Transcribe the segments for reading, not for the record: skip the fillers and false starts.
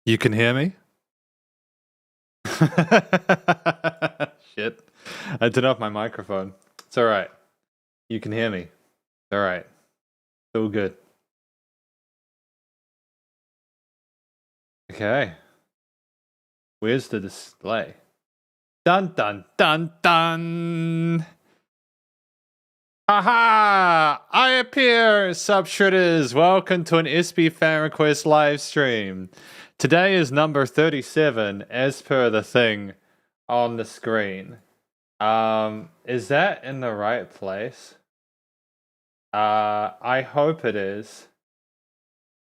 You can hear me? Shit. I turned off my microphone. It's alright. You can hear me. It's alright. It's all good. Okay. Where's the display? Dun dun dun dun! Haha! I appear, subshredders! Welcome to an SB Fan Request live stream. Today is number 37, as per the thing on the screen. Is that in the right place? I hope it is.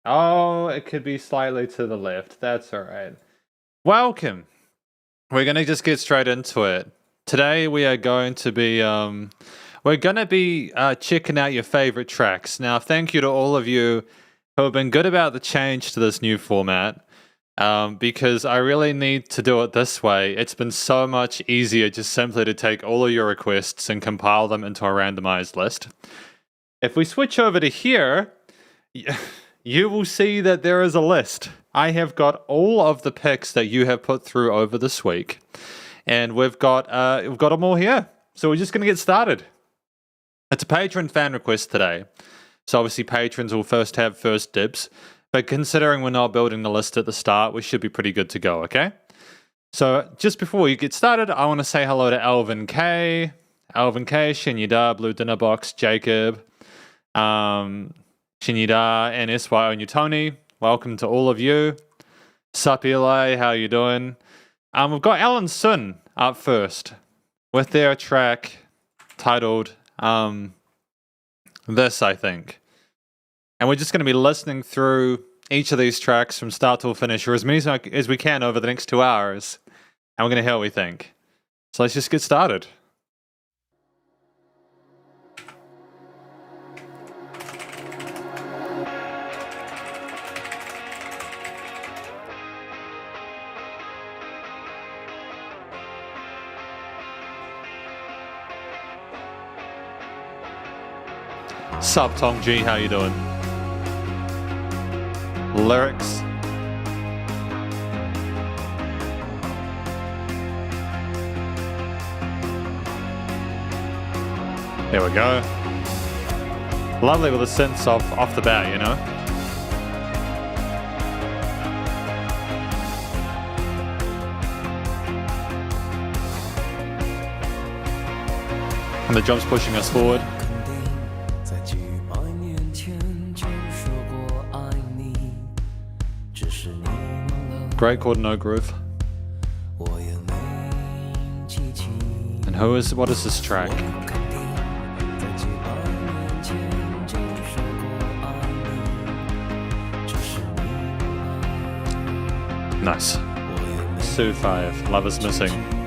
Oh, it could be slightly to the left. That's alright. Welcome! We're gonna just get straight into it. Today we are going to be, checking out your favorite tracks. Now, thank you to all of you who have been good about the change to this new format. Because I really need to do it this way. It's been so much easier just simply to take all of your requests and compile them into a randomized list. If we switch over to here, you will see that there is a list. I have got all of the picks that you have put through over this week, and we've got them all here. So we're just going to get started. It's a patron fan request today, so obviously patrons will have first dibs. But considering we're not building the list at the start, we should be pretty good to go, okay? So just before you get started, I want to say hello to Alvin K, Shinyida, Blue Dinner Box, Jacob, Shinyida, and SY Onyutoni. Welcome to all of you. Sup Eli, how you doing? We've got Alan Sun up first with their track titled This, I think. And we're just going to be listening through each of these tracks from start to finish, or as many as we can over the next 2 hours. And we're going to hear what we think. So let's just get started. Sup, Tong G, how you doing? Lyrics. There we go. Lovely with the synths off the bat, you know? And the drums pushing us forward. Great chord, no groove. And what is this track? Nice. Sue 5, Love Is Missing.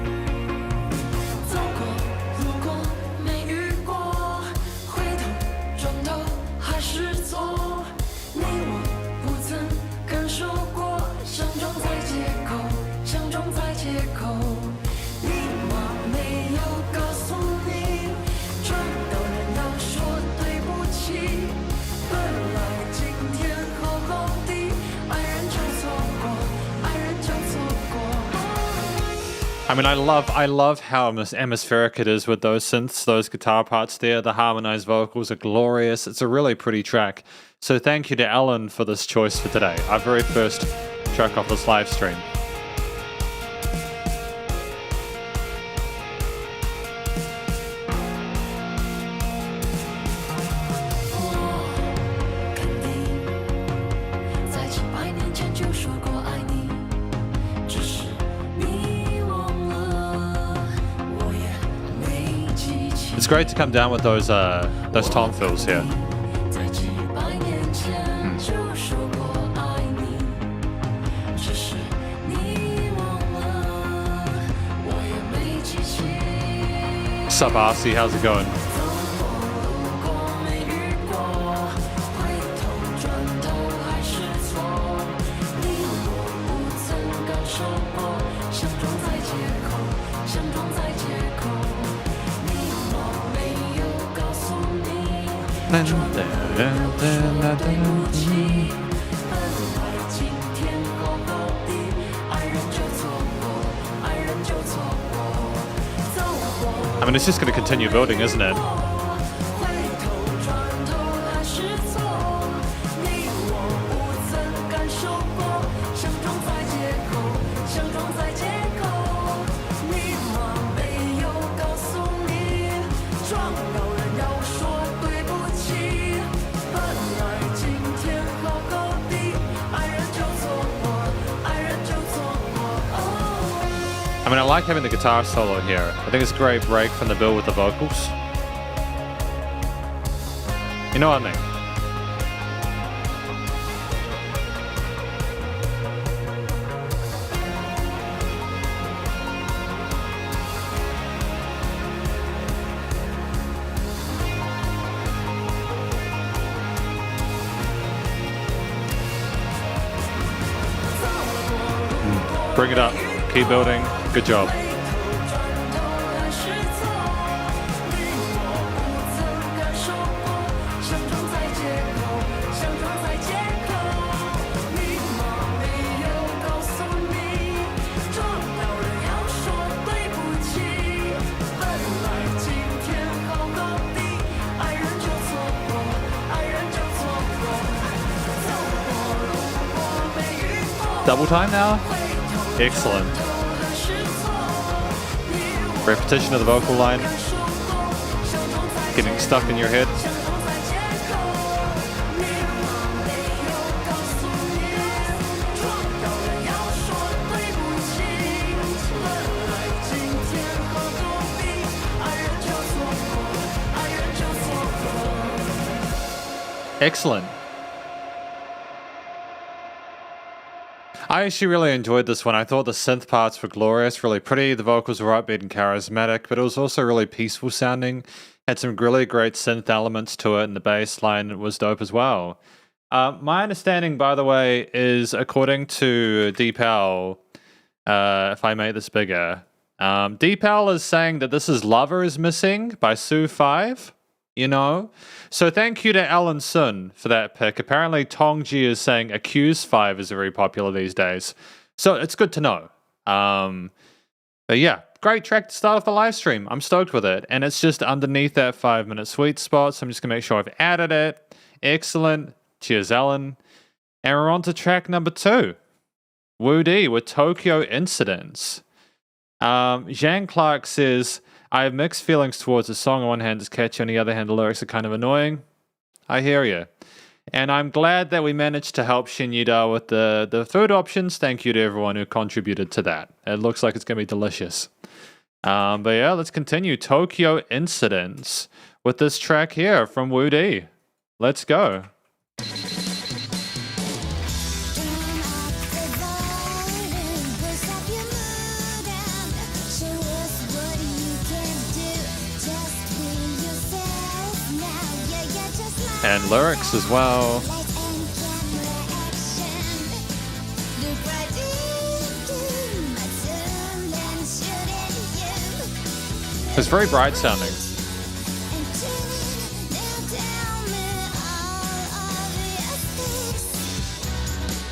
I mean, I love how atmospheric it is with those synths, those guitar parts there. The harmonized vocals are glorious. It's a really pretty track. So thank you to Alan for this choice for today. Our very first track off this live stream. It's great to come down with those tom fills here. Sup, RC, how's it going? I mean, it's just going to continue building, isn't it? I mean, I like having the guitar solo here. I think it's a great break from the build with the vocals. You know what I mean? Bring it up. Keep building. Good job. Double time now? Excellent. Repetition of the vocal line. Getting stuck in your head. Excellent. I actually really enjoyed this one. I thought the synth parts were glorious, really pretty. The vocals were upbeat and charismatic, but it was also really peaceful sounding. Had some really great synth elements to it, and the bass line was dope as well. My understanding, by the way, is according to Deepal, if I make this bigger, Deepal is saying that this is Lover is Missing by Su5. You know? So thank you to Alan Sun for that pick. Apparently Tongji is saying Accuse 5 is very popular these days. So it's good to know. But yeah, great track to start off the live stream. I'm stoked with it. And it's just underneath that 5-minute sweet spot. So I'm just going to make sure I've added it. Excellent. Cheers, Alan. And we're on to track number 2. Wu Di with Tokyo Incidents. Jean Clark says, I have mixed feelings towards the song. On one hand, it's catchy. On the other hand, the lyrics are kind of annoying. I hear you. And I'm glad that we managed to help Shinyuda with the food options. Thank you to everyone who contributed to that. It looks like it's going to be delicious. But yeah, let's continue. Tokyo Incidents with this track here from Wu Di. Let's go. And lyrics as well. It's very bright sounding.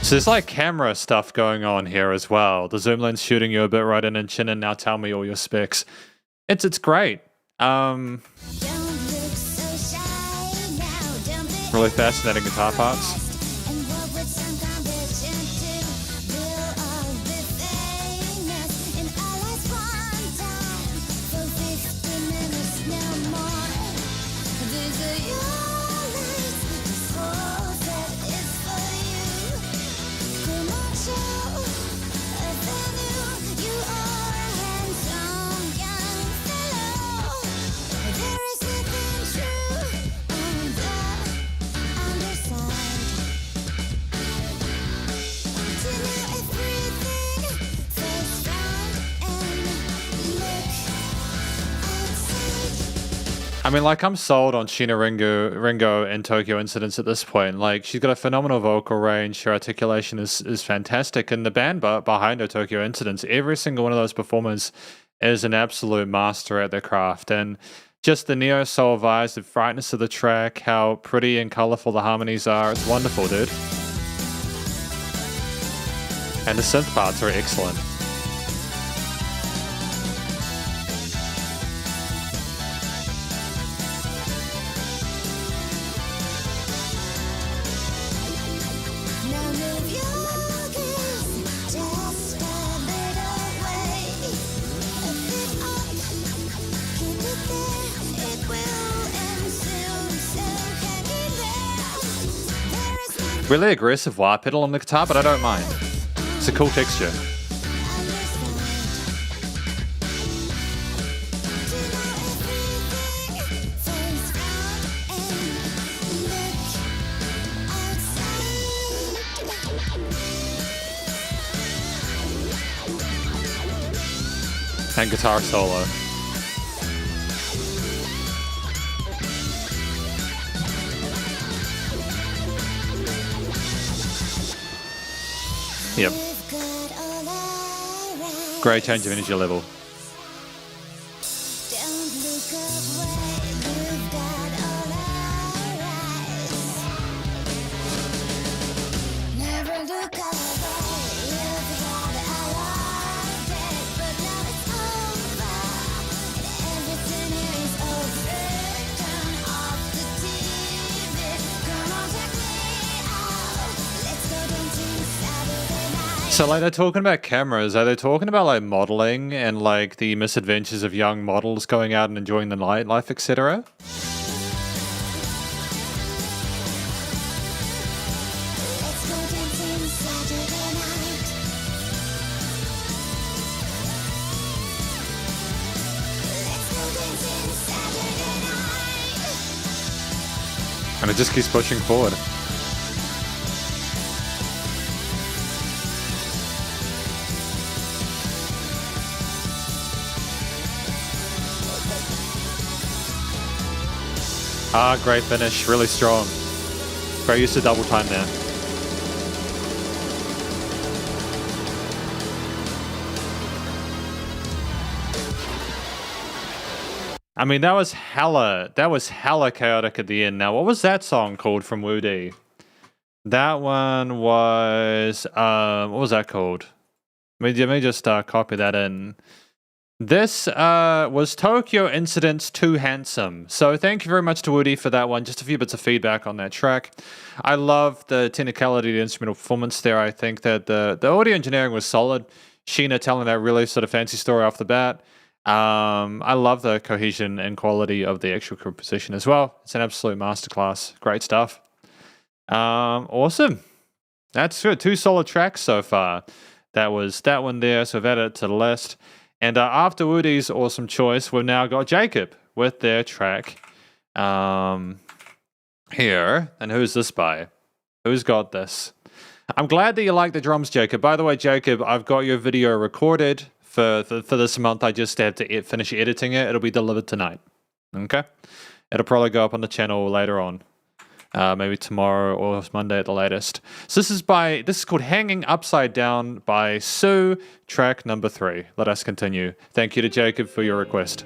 So there's like camera stuff going on here as well. The zoom lens shooting you a bit right in and chin and now tell me all your specs. It's great. Really fascinating guitar parts. I mean, like, I'm sold on Sheena Ringo and Tokyo Incidents at this point. Like, she's got a phenomenal vocal range. Her articulation is fantastic. And the band behind her, Tokyo Incidents, every single one of those performers is an absolute master at their craft. And just the neo-soul vibes, the brightness of the track, how pretty and colorful the harmonies are. It's wonderful, dude. And the synth parts are excellent. Really aggressive wah pedal on the guitar, but I don't mind. It's a cool texture. And guitar solo. Yep. Great change of energy level. So like they're talking about cameras, are they talking about like modeling and like the misadventures of young models going out and enjoying the nightlife, etc.? And it just keeps pushing forward. Ah, great finish, really strong. Great use of double time there. I mean, that was hella chaotic at the end. Now, what was that song called from Woody? That one was, what was that called? Let me just copy that in. This was Tokyo Incident's Too Handsome. So thank you very much to Woody for that one. Just a few bits of feedback on that track. I love the technicality of the instrumental performance there. I think that the audio engineering was solid. Sheena telling that really sort of fancy story off the bat. I love the cohesion and quality of the actual composition as well. It's an absolute masterclass. Great stuff. Awesome. That's good. 2 solid tracks so far. That was that one there, so I've added it to the list. And after Woody's awesome choice, we've now got Jacob with their track here. And who's this by? Who's got this? I'm glad that you like the drums, Jacob. By the way, Jacob, I've got your video recorded for this month. I just have to finish editing it. It'll be delivered tonight. Okay? It'll probably go up on the channel later on. Maybe tomorrow or Monday at the latest. So this is called Hanging Upside Down by Sue, track number 3. Let us continue. Thank you to Jacob for your request.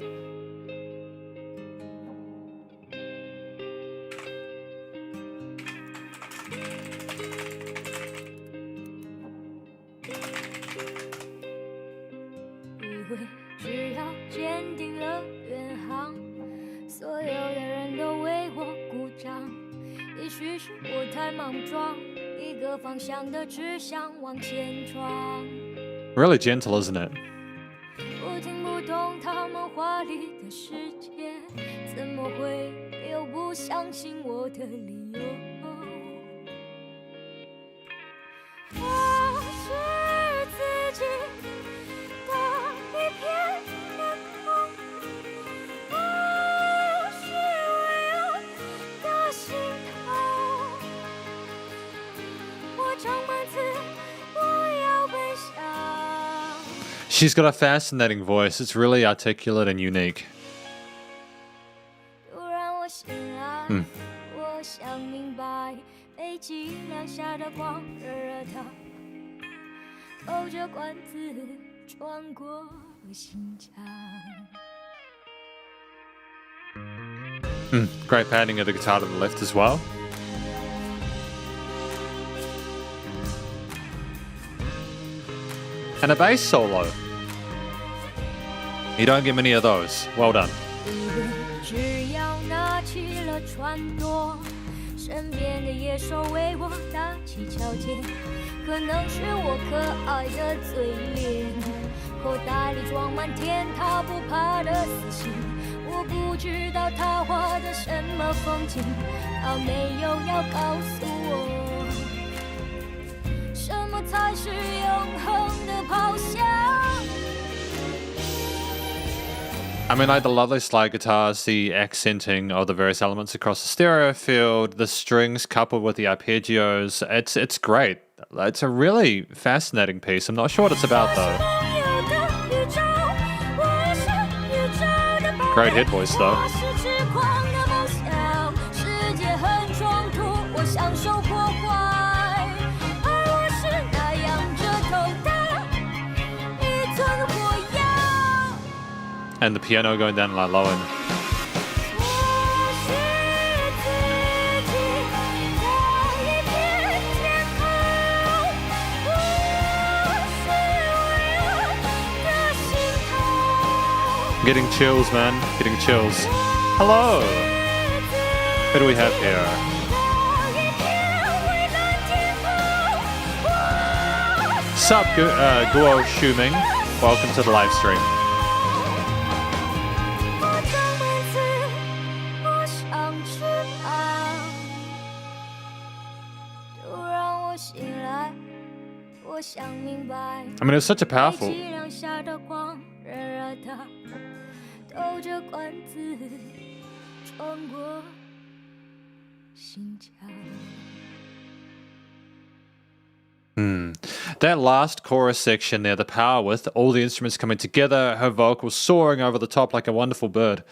Really gentle, isn't it? She's got a fascinating voice. It's really articulate and unique. Great padding of the guitar to the left as well. And a bass solo. You don't get many of those. Well done. 身边的野兽为我打起桥肩，可能是我可爱的嘴脸，口袋里装满天塌不怕的死心。我不知道他画的什么风景，他没有要告诉我。么才是永恒的咆哮。 I mean, like the lovely slide guitars, the accenting of the various elements across the stereo field, the strings coupled with the arpeggios. It's great. It's a really fascinating piece. I'm not sure what it's about though. Great head voice though. And the piano going down like low end. Getting chills, man. Getting chills. Hello. Who do we have here? Sup, Guo Shuming. Welcome to the live stream. I mean, it's such a powerful. That last chorus section there, the power with all the instruments coming together, her vocals soaring over the top like a wonderful bird,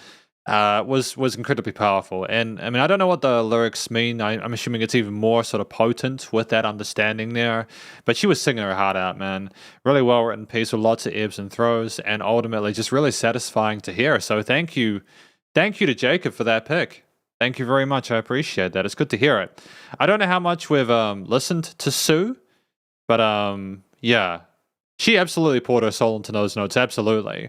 was incredibly powerful. And I mean, I don't know what the lyrics mean. I'm assuming it's even more sort of potent with that understanding there. But she was singing her heart out, man. Really well written piece with lots of ebbs and throws, and ultimately just really satisfying to hear. So thank you to Jacob for that pick. Thank you very much. I appreciate that. It's good to hear it. I don't know how much we've listened to Sue, but yeah, she absolutely poured her soul into those notes. Absolutely.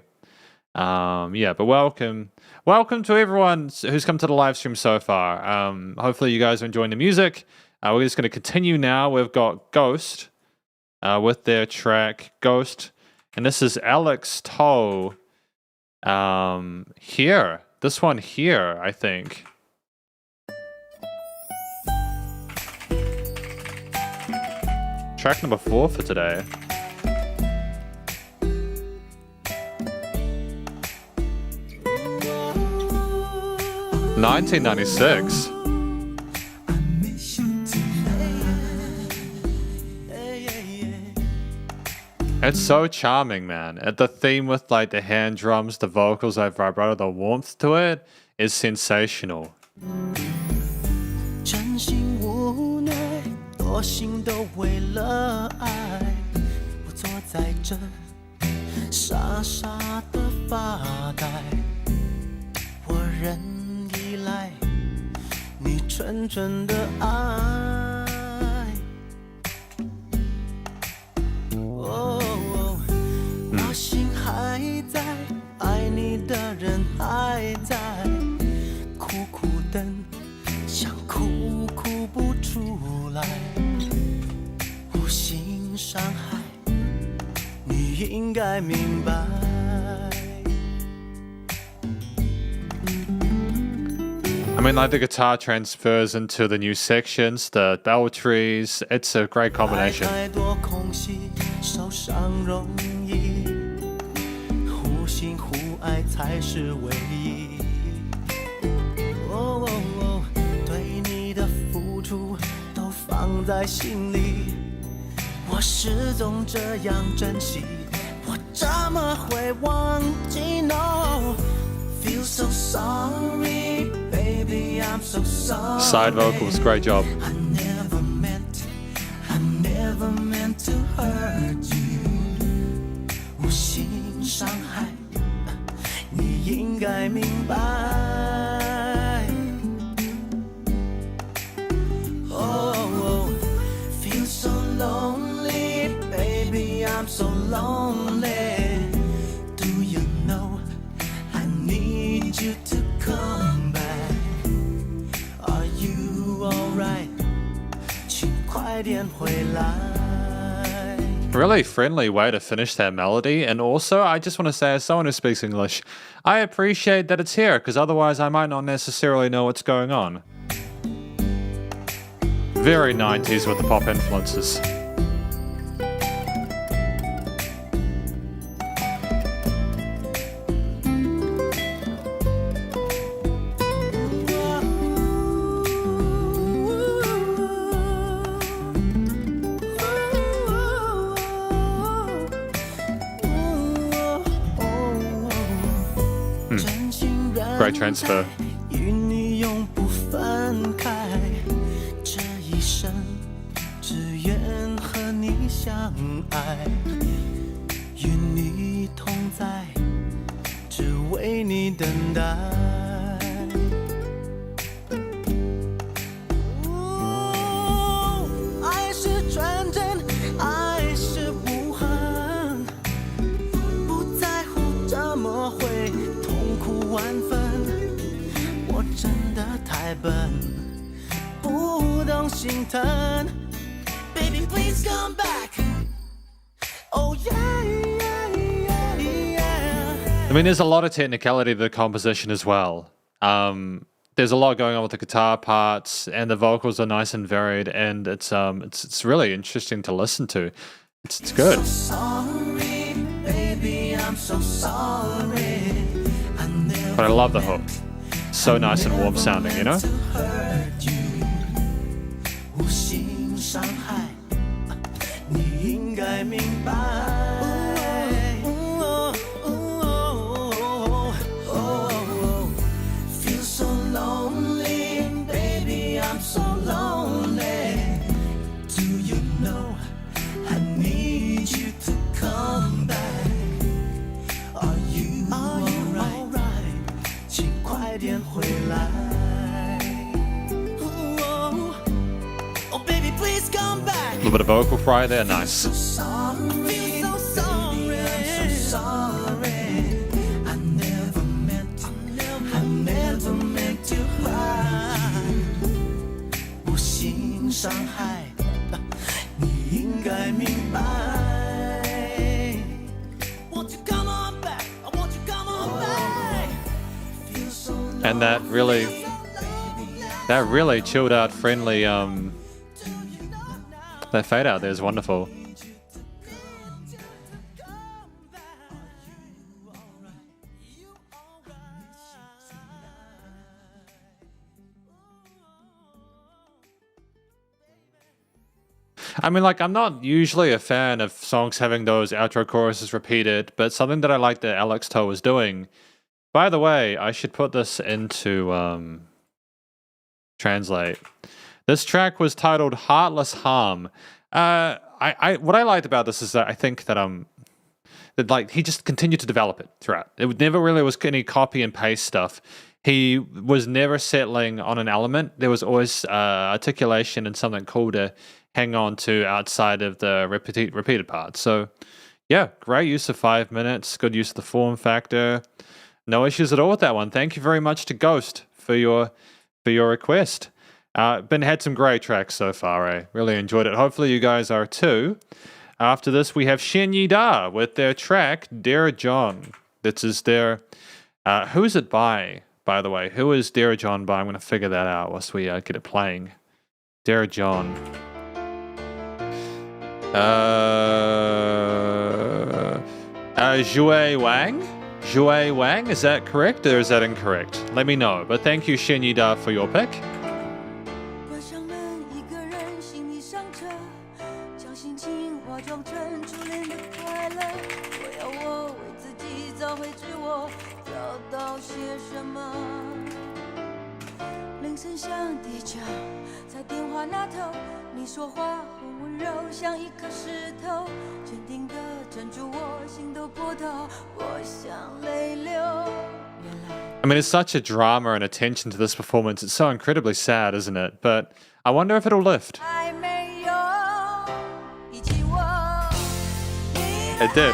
Yeah, but welcome to everyone who's come to the live stream so far. Hopefully you guys are enjoying the music. We're just going to continue now. We've got Ghost with their track Ghost, and this is Alex Toe here. This one here, I think. Track number 4 for today. $1996. It's so charming, man. The theme with like the hand drums, the vocals, like vibrato, the warmth to it is sensational. 真心无奈，多心都为了爱，我坐在这傻傻的发呆，我仍依赖你纯纯的爱。我心还在，爱你的人还在，苦苦等。想哭哭不出来，无心伤害，你应该明白。I mean, like the guitar transfers into the new sections, the bell trees. It's a great combination. 太多空隙，受伤容易，互信互爱才是唯一。都放在心里，我始终这样珍惜，我怎么会忘记 ？No, feel so sorry, baby, I'm so sorry. Side vocals, great job. I never meant to hurt you. 无心伤害，你应该明白。Lonely, baby, I'm so lonely. Do you know I need you to come back? Are you alright? 请快点回来。 Really friendly way to finish that melody. And also, I just want to say, as someone who speaks English, I appreciate that it's here, because otherwise I might not necessarily know what's going on. Very 90s with the pop influences. Great transfer. 与你永不分开，这一生只愿和你相爱，与你同在，只为你等待。爱是纯真，爱是无痕，不在乎怎么会痛苦万分。我真的太笨，不懂心疼。Baby, please come back. Oh yeah, yeah, yeah, yeah. I mean, there's a lot of technicality to the composition as well. There's a lot going on with the guitar parts, and the vocals are nice and varied, and it's really interesting to listen to. It's good. Sorry, baby, I'm so sorry. But I love the hook. So nice and warm sounding, you know? 无心伤害，你应该明白。Feel so lonely, baby, I'm so lonely. Do you know I need you to come back? Are you alright? 请快点回来。Oh baby, please come back. A little bit of vocal fry there, nice. Sorry, so sorry, I'm so sorry. I never meant to hurt. 无心伤害，你应该明白。Won't you come on back? I want you come on back. Feel so And that really chilled out, friendly, that fade out there is wonderful. I mean, like, I'm not usually a fan of songs having those outro choruses repeated, but something that I like that Alex Toe was doing. By the way, I should put this into translate. This track was titled Heartless Harm. What I liked about this is that I think that like he just continued to develop it throughout. It never really was any copy and paste stuff. He was never settling on an element. There was always articulation and something cool to hang on to outside of the repeated parts. So yeah, great use of 5 minutes. Good use of the form factor. No issues at all with that one. Thank you very much to Ghost for your request. Had some great tracks so far. I really enjoyed it. Hopefully you guys are too. After this, we have Shen Yi Da with their track Dear John. This is their. Who is it by the way? Who is Dear John by? I'm going to figure that out once we get it playing. Dear John. Zhui Wang? Zhui Wang? Is that correct or is that incorrect? Let me know. But thank you, Shen Yi Da, for your pick. 关上门，一个人行李上车，将心情化妆成初恋的快乐。我要我为自己找回自我，找到些什么？铃声响地叫，在电话那头，你说话很温柔，像一颗石头，坚定地镇住我心头波涛，我想泪流。 I mean, it's such a drama and attention to this performance. It's so incredibly sad, isn't it? But I wonder if it'll lift. It did.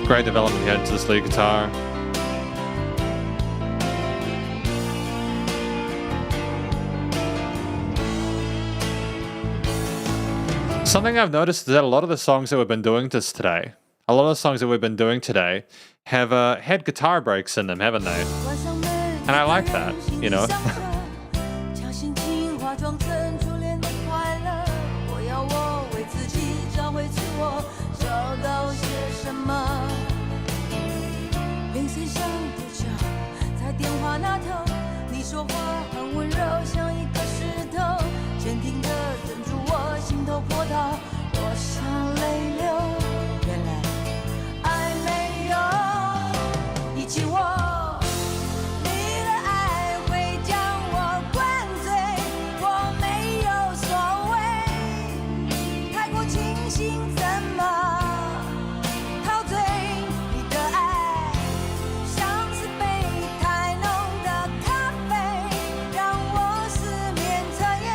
Great development he had to this lead guitar. Something I've noticed is that a lot of the songs that we've been doing today have had guitar breaks in them, haven't they? And I like that, you know. 装成初恋的快乐。我要我为自己找回自我，找到些什么？铃声响多久？在电话那头，你说话很温柔，像一颗石头，坚定地镇住我心头波涛。我想泪流，原来爱没有遗弃我。你的爱会将我灌醉，我没有所谓，太过清醒怎么陶醉？你的爱像是杯太浓的咖啡，让我失眠彻夜，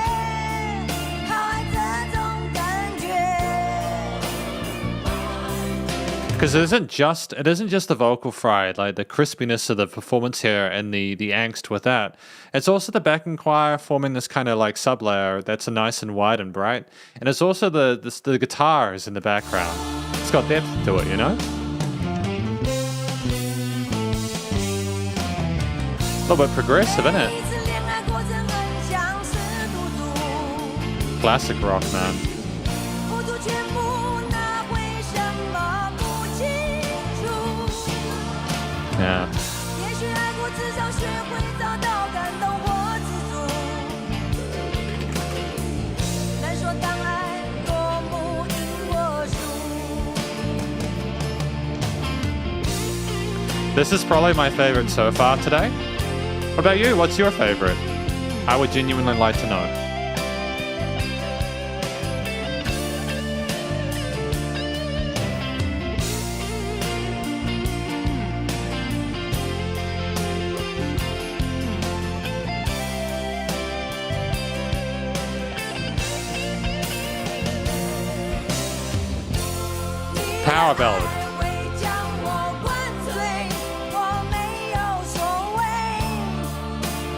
好爱这种感觉。Because it isn't just the vocal fry, like the crispiness of the performance here and the angst with that. It's also the backing choir forming this kind of like sublayer that's nice and wide and bright, and it's also the guitars in the background. It's got depth to it, you know. A little bit progressive, isn't it? 每次恋爱过程很像是赌注， Classic rock, man. 付出全部，那为什么不清楚？ Yeah. 也许爱过，至少学会找到感动或知足。难说当爱落幕赢我输。 This is probably my favorite so far today. What about you? What's your favorite? I would genuinely like to know. Power ballad. 会将我灌醉，我没有所谓，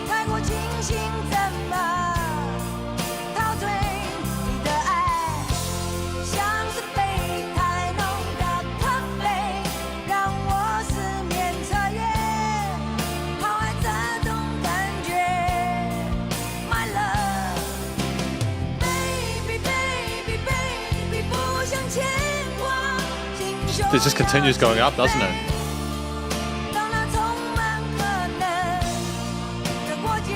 太过清醒怎么陶醉？你的爱像是杯太浓的咖啡，让我失眠彻夜，好爱这种感觉。My love, baby, baby, baby， 不想牵挂。 It just continues going up, doesn't it? 到那充满可能的国界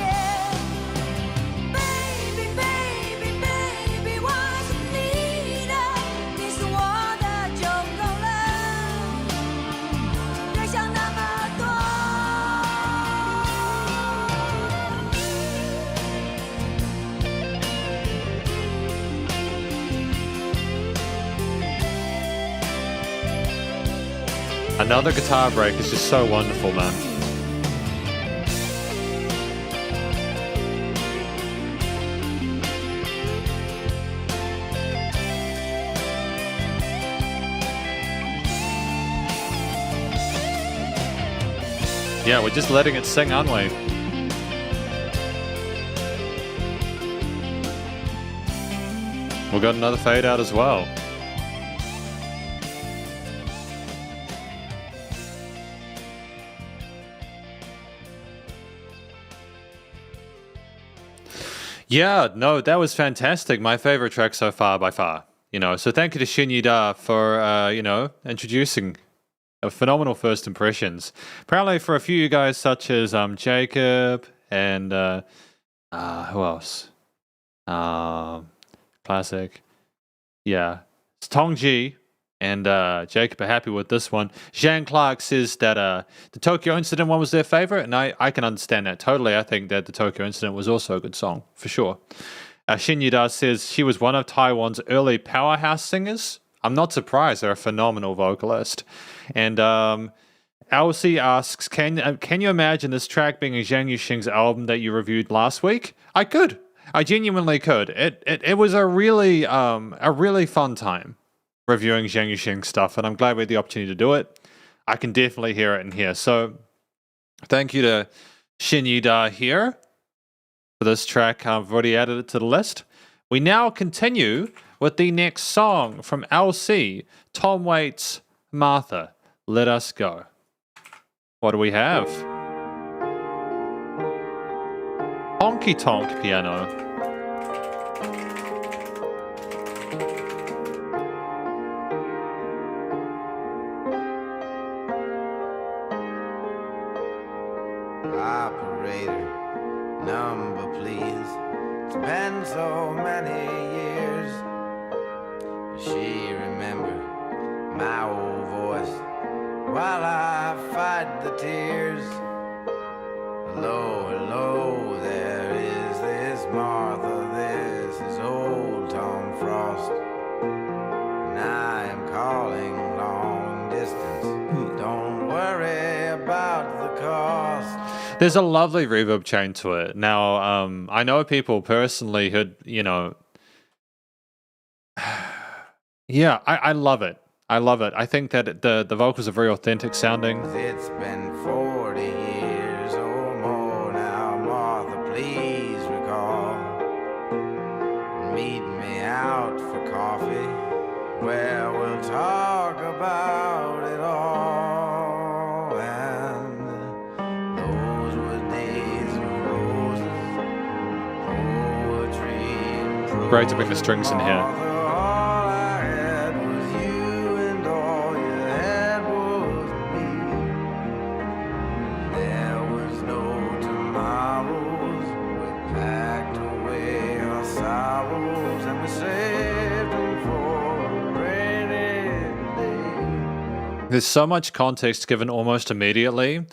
，Baby baby baby， 我是你的，你是我的就够了，别想那么多。 Another guitar break is just so wonderful, man. Yeah, we're just letting it sing, aren't we? We've got another fade out as well. Yeah, no, that was fantastic. My favorite track so far by far. You know, so thank you to Shin Yida for, introducing phenomenal first impressions. Apparently for a few of you guys such as Jacob and who else? Classic. Yeah. It's Tongji and Jacob are happy with this one. Zhang Clark says that the Tokyo Incident one was their favorite, and I can understand that totally. I think that the Tokyo Incident was also a good song, for sure. Shin Yida says she was one of Taiwan's early powerhouse singers. I'm not surprised. They're a phenomenal vocalist. And LC asks, can you imagine this track being Zhang Yuxing's album that you reviewed last week? I could. I genuinely could. It was a really fun time reviewing Zhang Yuxing stuff, and I'm glad we had the opportunity to do it. I can definitely hear it in here. So thank you to Shin Yida here for this track. I've already added it to the list. We now continue with the next song from LC, Tom Waits' Martha, Let Us Go. What do we have? Honky Tonk Piano. number, please. It's been so many years. Does she remember my old voice while I fight the tears? Hello, hello, there is this Martha, this is old Tom Frost, and I am calling long distance. Don't worry about the cost. There's a lovely reverb chain to it. Now, I know people personally who, yeah, I love it. I love it. I think that the vocals are very authentic sounding. It's been 40 years or more now, Martha, please recall. Meet me out for coffee, where we'll talk about it all. And those were days of roses, poetry, and Great to bring the strings in here. Martha, all I had was you, and all you had was me. There was no tomorrows. We packed away our sorrows, and we saved them for a rainy day. There's so much context given almost immediately.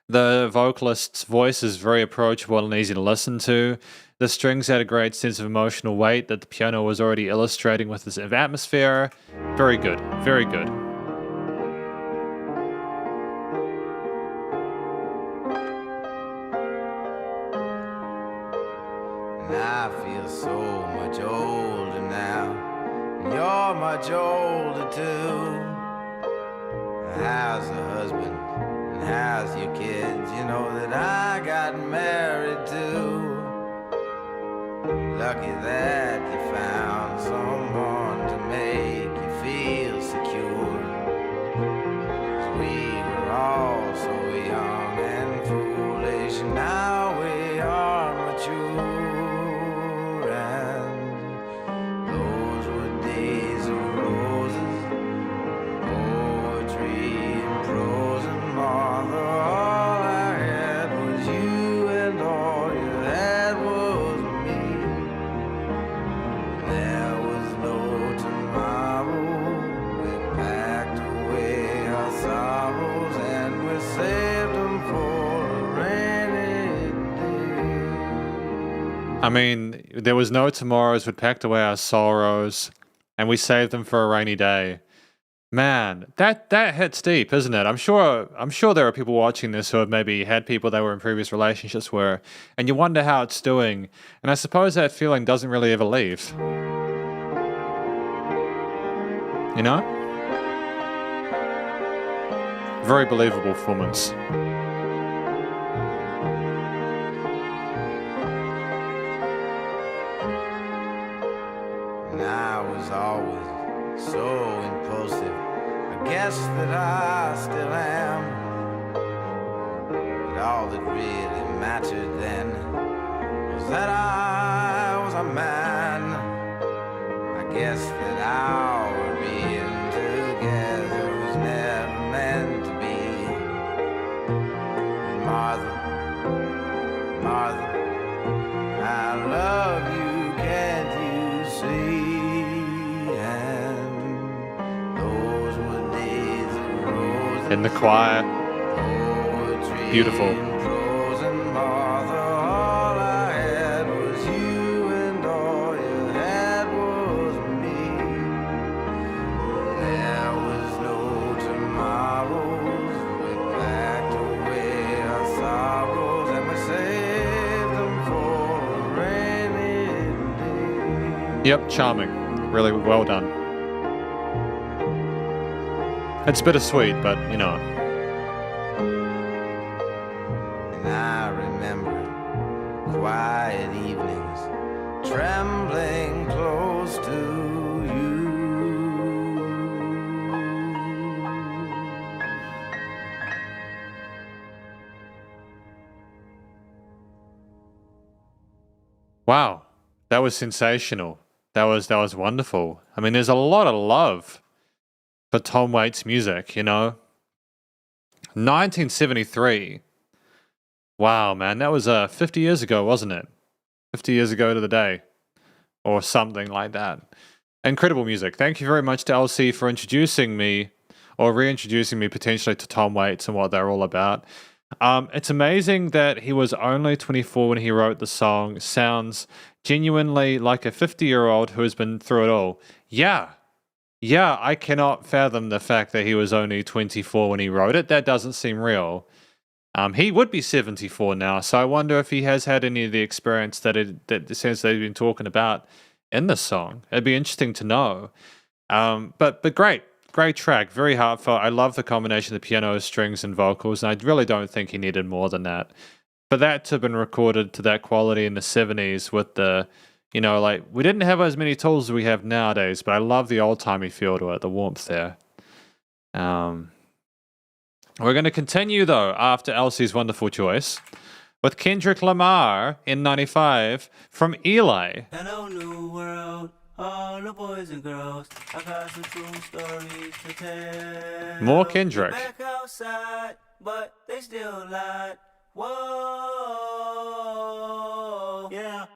The vocalist's voice is very approachable and easy to listen to. The strings add a great sense of emotional weight that the piano was already illustrating with this atmosphere. Very good, very good. And I feel so much older now, and you're much older too. How's the husband, and how's your kids? You know that I got married too. Lucky that you found someone to make you feel secure. 'Cause we were all so young and foolish, and now we are mature. And those were days of roses, poetry and prose, and Martha, all I had was you, and all you had was me. There was no tomorrow. We packed away our sorrows, and we saved them for a rainy day. I mean, there was no tomorrows, we packed away our sorrows, and we saved them for a rainy day. Man, that hits deep, isn't it? I'm sure there are people watching this who have maybe had people they were in previous relationships with, and you wonder how it's doing. And I suppose that feeling doesn't really ever leave. You know? Very believable performance. And I was always so impulsive. I guess that I still am. But all that really mattered then was that I was a man. I guess that our being together was never meant to be. But Martha, I love you, can't you see? And those were days of roses, In the choir. poetry Beautiful. and prose, and Martha, all I had was you, and all you had was me. There was no tomorrows. We packed away our sorrows, and we saved them for a rainy day. Yep, charming. Really well done. It's bittersweet, but you know. And I remember quiet evenings, trembling close to you. Wow, that was sensational. That was wonderful. I mean, there's a lot of love for Tom Waits music, you know. 1973. Wow, man, that was 50 years ago, wasn't it? 50 years ago to the day, or something like that. Incredible music. Thank you very much to LC for introducing me, or reintroducing me potentially to Tom Waits and what they're all about. It's amazing that he was only 24 when he wrote the song. Sounds genuinely like a 50-year-old who has been through it all. Yeah, I cannot fathom the fact that he was only 24 when he wrote it. That doesn't seem real. He would be 74 now, so I wonder if he has had any of the experience that the sense they've been talking about in the song. It'd be interesting to know. But great track, very heartfelt. I love the combination of the piano, strings, and vocals, and I really don't think he needed more than that. For that to have been recorded to that quality in the 70s with the, like, we didn't have as many tools as we have nowadays, but I love the old-timey feel to it, the warmth there. We're going to continue, though, after Elsie's wonderful choice, with Kendrick Lamar in 95 from Eli. Hello, new world, all the boys and girls. I got some true stories to tell. More Kendrick. Back outside, but they still lied. Whoa, yeah.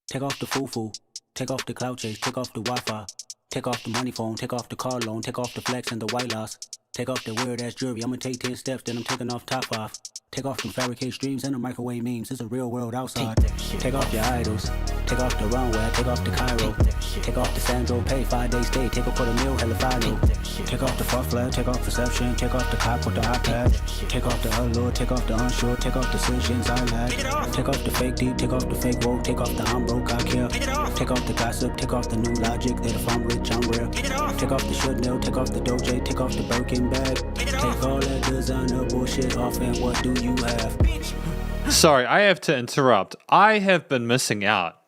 Take off the foo-foo, take off the cloud chase, take off the Wi-Fi, take off the money phone, take off the car loan, take off the flex and the white loss. Take off the weird-ass jewelry, I'ma take 10 steps, then I'm taking off top 5. Take off them fabricated streams and the microwave memes, it's a real world outside. Take off your idols, take off the runway, take off the Cairo. Take off the Sandro pay, 5-day stay, take a $250,000, hella final. Take off the fuck flag, take off perception, take off the cop with the iPad. Take off the allure, take off the unsure, take off decisions I lack. Take off the fake deep, take off the fake woke, take off the I'm broke, I care. Take off the gossip, take off the new logic, that if I'm rich, I'm rare. Take off the should know, take off the Doja, take off the Birkin bag. Take all that designer bullshit off and what do you have? Sorry, I have to interrupt. I have been missing out.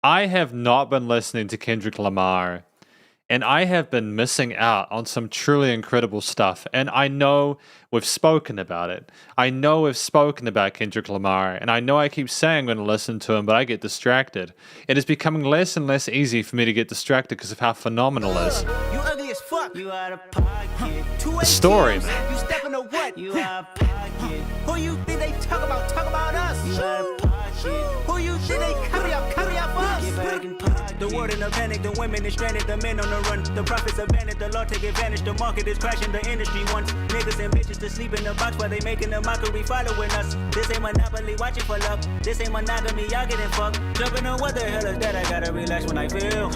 I have not been listening to Kendrick Lamar, and I have been missing out on some truly incredible stuff. And I know we've spoken about it. I know we've spoken about Kendrick Lamar, and I know I keep saying I'm going to listen to him, but I get distracted. It is becoming less and less easy for me to get distracted because of how phenomenal it is. You ugly as fuck. You out of pocket. The story, man. You stepping to what? You out of pocket. Who you think they talk about? Talk about us. You out of pocket. Who you think they carry up for us? Get back in pocket. The world in a panic, the women is stranded, the men on the run. The profits abandoned, the law take advantage. The market is crashing, the industry wants niggas and bitches to sleep in the box while they making a mockery following us. This ain't monopoly, watching for love. This ain't monogamy, y'all getting fucked. Jumping on what the hell is that? I gotta relax when I feel.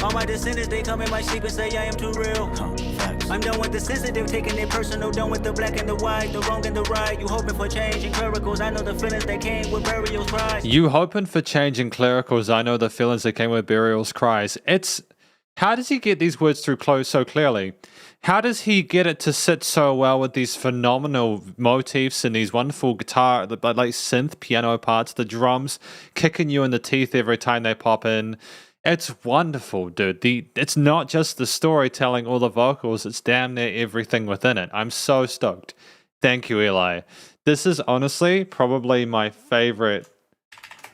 All my descendants, they come in my sleep and say I am too real. I'm done with the sensitive, taking it personal. Done with the black and the white, the wrong and the right. You hoping for change and clericals. I know the feelings that came with burial's cries. You hoping for change in clericals. I know the feelings that came with burial's cries. How does he get these words through so clearly? How does he get it to sit so well with these phenomenal motifs and these wonderful guitar, like synth piano parts, the drums kicking you in the teeth every time they pop in? It's wonderful, dude. It's not just the storytelling or the vocals, it's damn near everything within it. I'm so stoked. Thank you, Eli. This is honestly probably my favorite.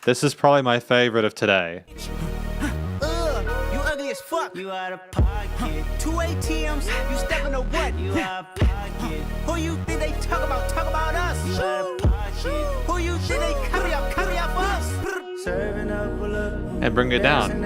This is probably my favorite of today. You ugly as fuck. You out of pocket. 2 ATMs. You stepping to what? You out of pocket. Who you think they talk about? Talk about us. You out of pocket. Who you think they carry up for us? Serving up a look. And bring it down.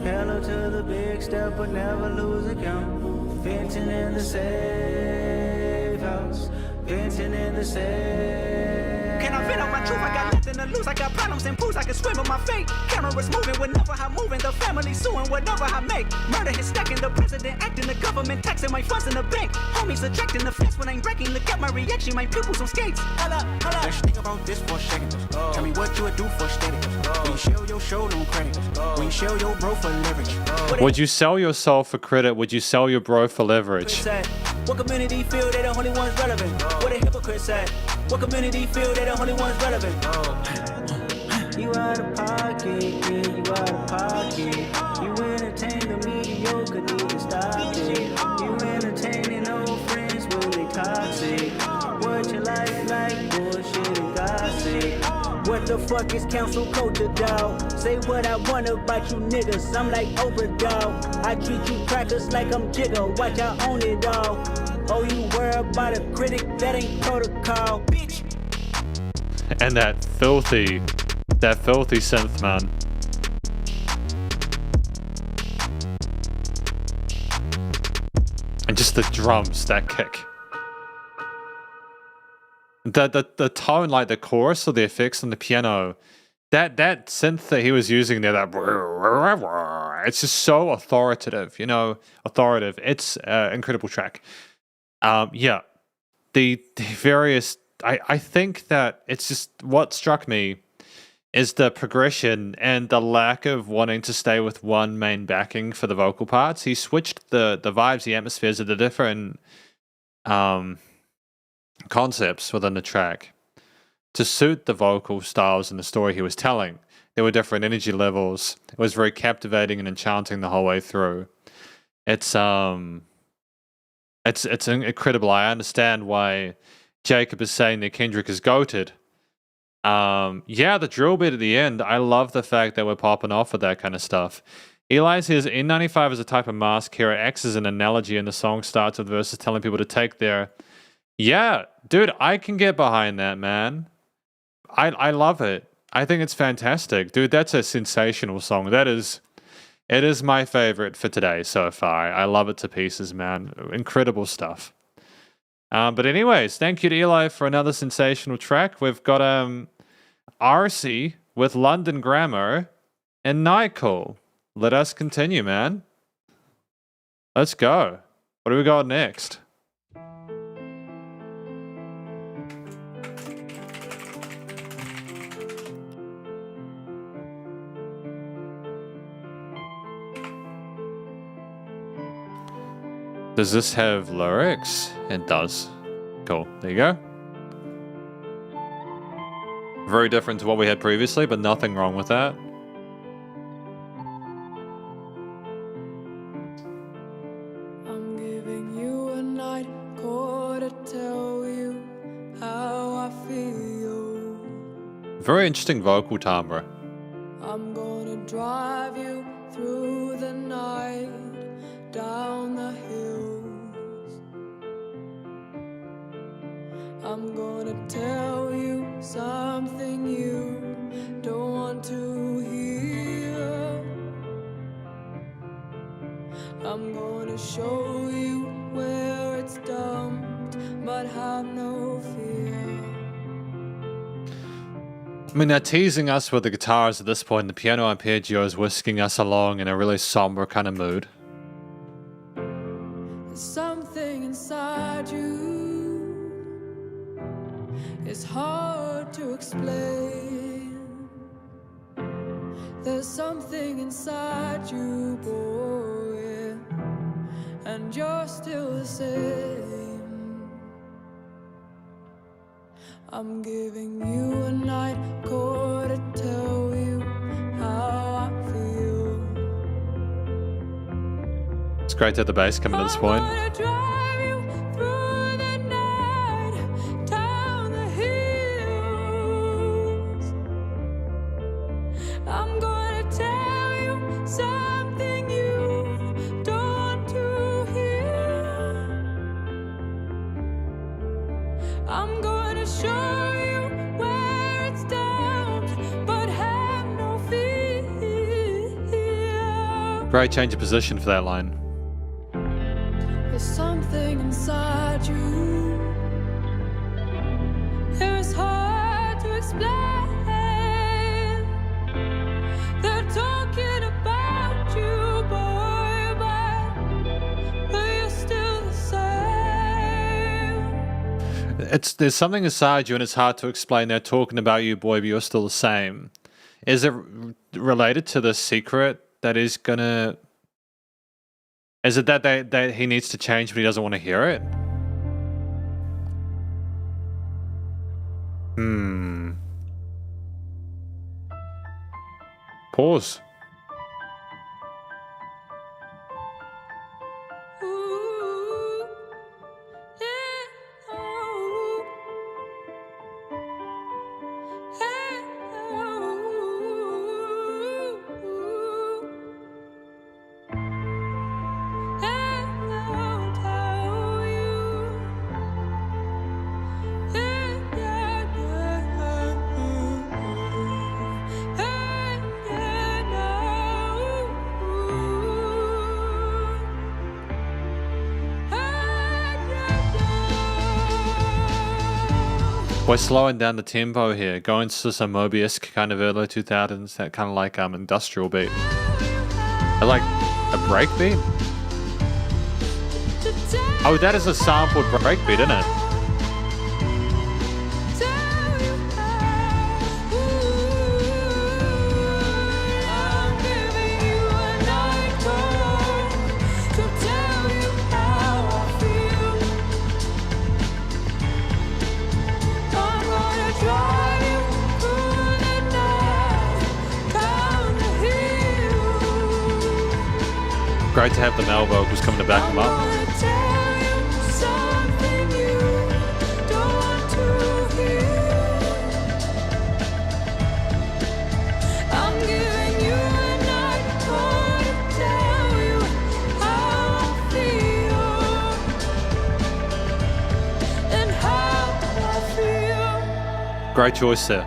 Hello to the big step, but never lose a count. Venting in the safe house. Venting in the safe. Can I vent on my truth? I got nothing to lose. I got problems and pools. I can swim in my fate. Cameras moving whenever I'm moving. The family suing whatever I make. Murder is stacking. The president acting. The government taxing my funds in the bank. Homies ejecting the fence when I'm breaking. Look at my reaction. My pupils on skates. Holla. Let's think about this for a second. Tell me what you would do for status. When you show your show no credit. When you show your bro for leverage. Would you sell your soul for credit? Would you sell your bro for leverage? What community feel they the only ones relevant? What a hypocrite said. What community feel they the only ones relevant? You out of pocket, yeah, you out of pocket. You entertain the mediocre, need to stop it. You entertaining old friends when they toxic. What you like bullshit and gossip. What the fuck is council culture, dawg? Say what I want about you niggas, I'm like Oprah, dawg. I treat you crackers like I'm Jigga, watch I own it all. Oh, you worry about a critic, that ain't protocol, bitch. And that filthy synth, man. And just the drums, that kick. The tone, like the chorus or the effects on the piano, that synth that he was using there, it's just so authoritative, you know, authoritative. It's an incredible track. Yeah, the various, I think that it's just what struck me is the progression and the lack of wanting to stay with one main backing for the vocal parts. He switched the vibes, the atmospheres of the different concepts within the track to suit the vocal styles and the story he was telling. There were different energy levels. It was very captivating and enchanting the whole way through. It's incredible. I understand why Jacob is saying that Kendrick is goated. Yeah, the drill bit at the end, I love the fact that we're popping off with that kind of stuff. Eli says, N95 is a type of mask here. It acts as an analogy, and the song starts with verses telling people to take their... Yeah, dude, I can get behind that, man. I love it. I think it's fantastic. Dude, that's a sensational song. It is my favorite for today so far. I love it to pieces, man. Incredible stuff. But anyways, thank you to Eli for another sensational track. We've got RC with London Grammar and Nightcall. Let us continue, man. Let's go. What do we got next? Does this have lyrics? It does. Cool. There you go. Very different to what we had previously, but nothing wrong with that. I'm giving you a night call to tell you how I feel. Very interesting vocal timbre. I'm gonna drive you through the night, down the hills. I'm gonna tell you something you don't want to hear. I'm gonna show you where it's dumped, but have no fear. I mean, they're teasing us with the guitars at this point. The piano arpeggio is whisking us along in a really somber kind of mood. There's something inside you. It's hard to explain. There's something inside you, boy, and you're still the same. I'm giving you a night call to tell you how I feel. It's great to have the bass coming at this point. I'm gonna drive you through the night, down the hills. I'm gonna tell you something you don't want to hear. I'm gonna show you where it's down, but have no fear. Great change of position for that line. There's something inside you. It's hard to explain. They're talking about you, boy, but you're still the same. There's something inside you and it's hard to explain. They're talking about you, boy, but you're still the same. Is it related to the secret that is gonna... Is it that he needs to change but he doesn't want to hear it? Pause. Ooh, yeah, oh, hey, I'll tell you. Yeah, yeah, yeah. We're slowing down the tempo here, going to some Mobius kind of early 2000s, that kind of like industrial beat. I like a break beat. Oh, that is a sampled break beat, isn't it? Great to have the male vocals coming to back them up. Great choice there.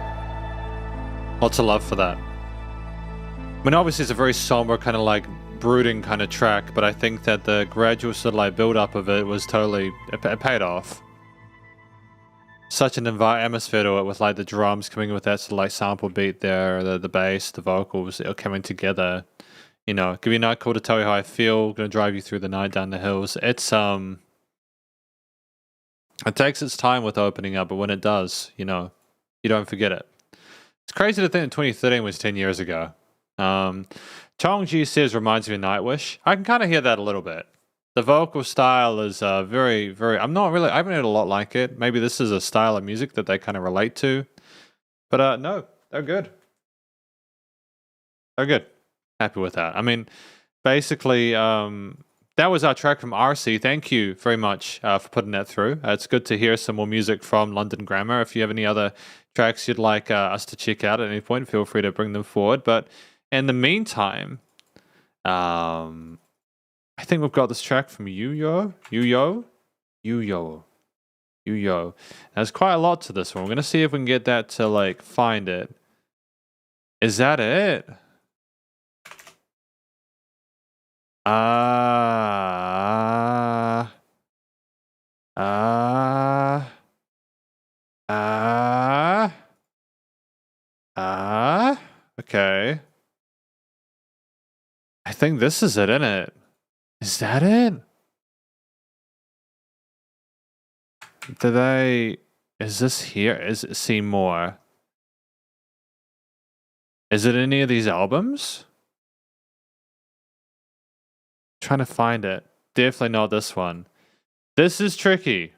Lots of love for that. I mean, obviously it's a very somber kind of like brooding kind of track, but I think that the gradual sort of like build up of it was totally, it paid off. Such an atmosphere to it with like the drums coming with that sort of like sample beat there, the bass, the vocals coming together. You know, give you a night call to tell you how I feel, gonna drive you through the night down the hills. It's it takes its time with opening up, but when it does, you know, you don't forget it. It's crazy to think that 2013 was 10 years ago. Chongji says reminds me of Nightwish. I can kind of hear that a little bit. The vocal style is very, very. I haven't heard a lot like it. Maybe this is a style of music that they kind of relate to. But no, they're good. They're good. Happy with that. I mean, basically, that was our track from RC. Thank you very much for putting that through. It's good to hear some more music from London Grammar. If you have any other tracks you'd like us to check out at any point, feel free to bring them forward. But in the meantime, I think we've got this track from Yuyo. There's quite a lot to this one. We're going to see if we can get that to like find it. Is that it? Okay. I think this is it, isn't it? Is that it? Is this here? Is it see more? Is it any of these albums? Trying to find it. Definitely not this one. This is tricky.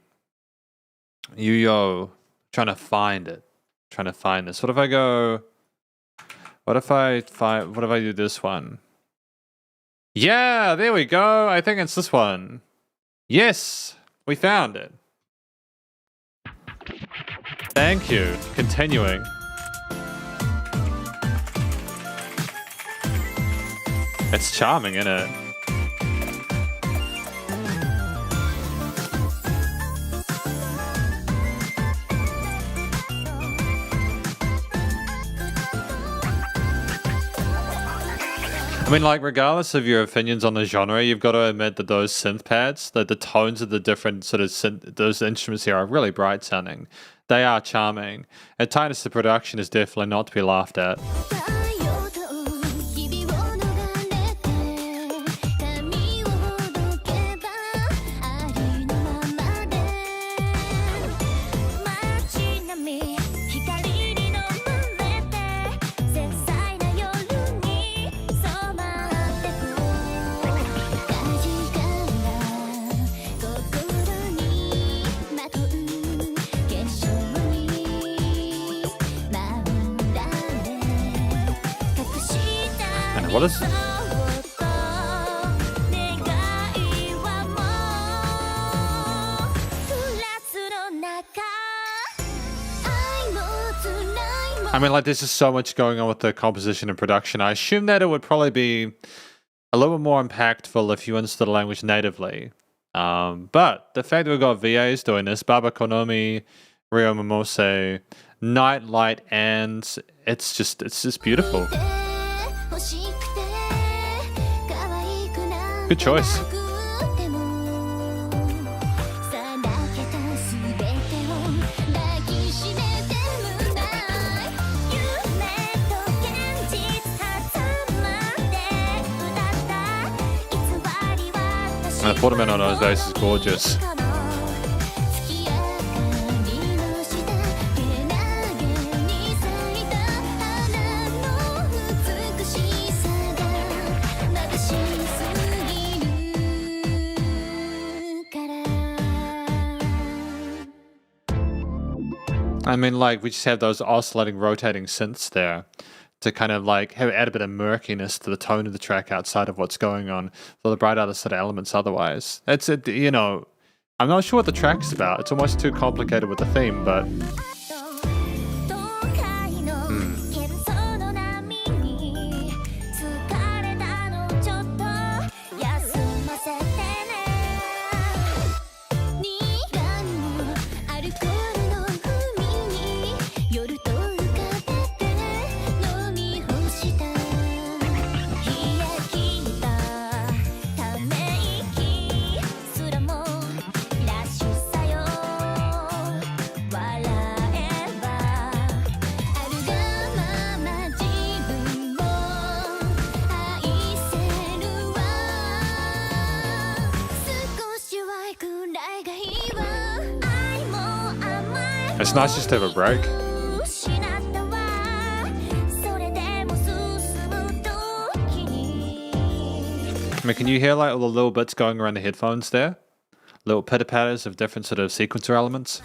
Yuyo. Trying to find it. Trying to find this. What if I go? What if I do this one? Yeah, there we go. I think it's this one. Yes, we found it. Thank you. Continuing. It's charming, isn't it? I mean, like, regardless of your opinions on the genre, you've got to admit that those synth pads, the tones of the different sort of those instruments here are really bright sounding. They are charming. At times, the production is definitely not to be laughed at. What is this? I mean, like, there's just so much going on with the composition and production. I assume that it would probably be a little bit more impactful if you understood the language natively. But the fact that we've got VAs doing this, Baba Konomi, Rio Momose, Nightlight, and it's just beautiful. Good choice. The Portamento on those bass is gorgeous. I mean, like, we just have those oscillating, rotating synths there to kind of like add a bit of murkiness to the tone of the track outside of what's going on for the bright other sort of elements otherwise. It's, you know, I'm not sure what the track's about. It's almost too complicated with the theme, but... It's nice just to have a break. I mean, can you hear like all the little bits going around the headphones there? Little pitter-patters of different sort of sequencer elements.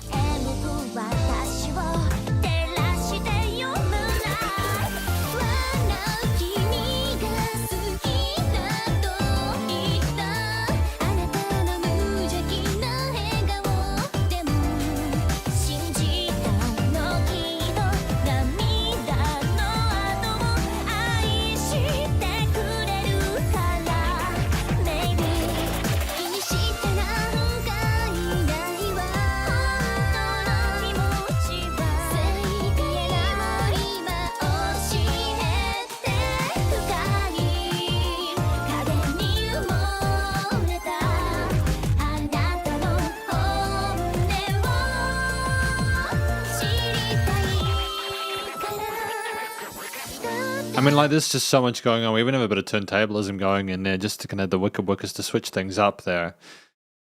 I mean, like, there's just so much going on. We even have a bit of turntablism going in there just to kind of the wicked wickers to switch things up there.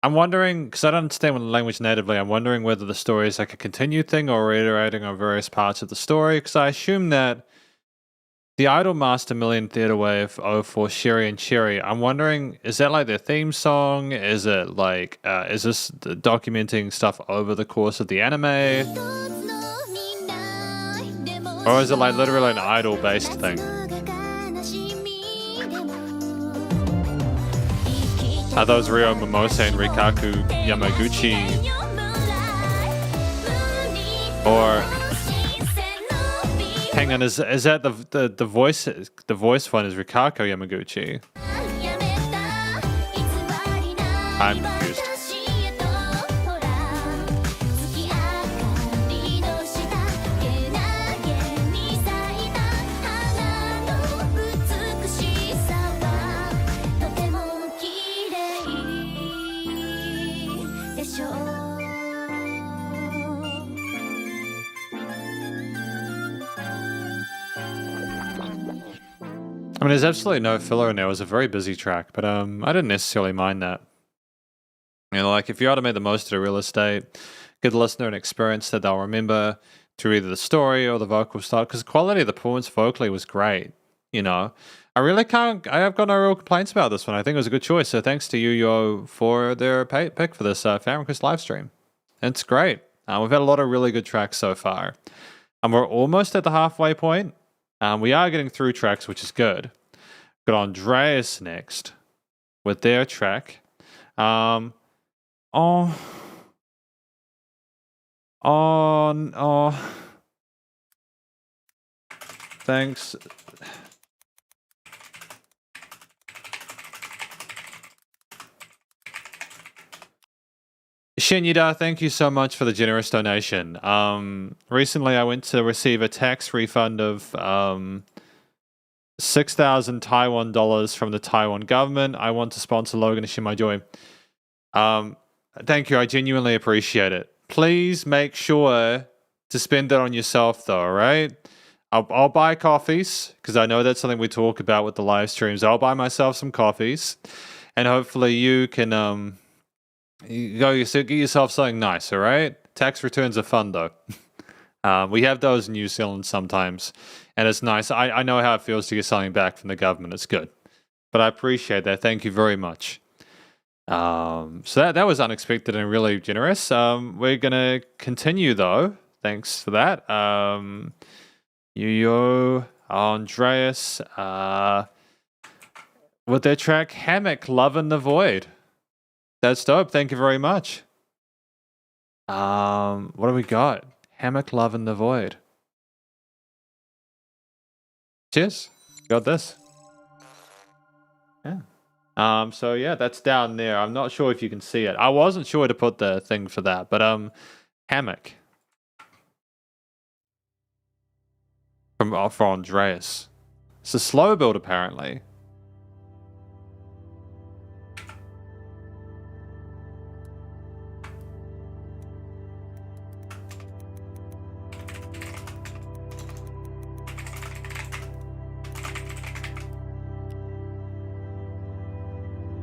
I'm wondering, because I don't understand the language natively, I'm wondering whether the story is like a continued thing or reiterating on various parts of the story, because I assume that the Idolmaster Million Theatre Wave 04 Sherry and Cherry, I'm wondering, is that like their theme song? Is it like, is this documenting stuff over the course of the anime? Or is it like literally an idol-based thing? Are those Ryo Momose and Rikaku Yamaguchi? Or hang on, is that the voice? The voice one is Rikaku Yamaguchi. I'm confused. I mean, there's absolutely no filler in there. It was a very busy track, but I didn't necessarily mind that. You know, like if you ought to make the most of the real estate, give the listener an experience that they'll remember through either the story or the vocal style, because the quality of the performance vocally was great. You know, I've got no real complaints about this one. I think it was a good choice. So thanks to Yuyo for their pick for this Fan Request live stream. It's great. We've had a lot of really good tracks so far. And we're almost at the halfway point. We are getting through tracks, which is good. Got Andreas next with their track. Thanks. Shinyida, thank you so much for the generous donation. Recently I went to receive a tax refund of 6,000 Taiwan dollars from the Taiwan government. I want to sponsor Logan and share my joy. Thank you, I genuinely appreciate it. Please make sure to spend it on yourself though, alright? I'll buy coffees, because I know that's something we talk about with the live streams. I'll buy myself some coffees. and hopefully you can you get yourself something nice. All right, tax returns are fun though. We have those in New Zealand sometimes, and it's nice. I know how it feels to get something back from the government. It's good, but I appreciate that. Thank you very much. So that was unexpected and really generous. We're gonna continue though. Thanks for that. Yo, Andreas, with their track Hammock, Love in the Void. That's dope. Thank you very much. What do we got? Hammock, Love in the Void. Cheers. Got this. Yeah. So yeah, that's down there. I'm not sure if you can see it. I wasn't sure to put the thing for that, but Hammock. For Andreas. It's a slow build apparently.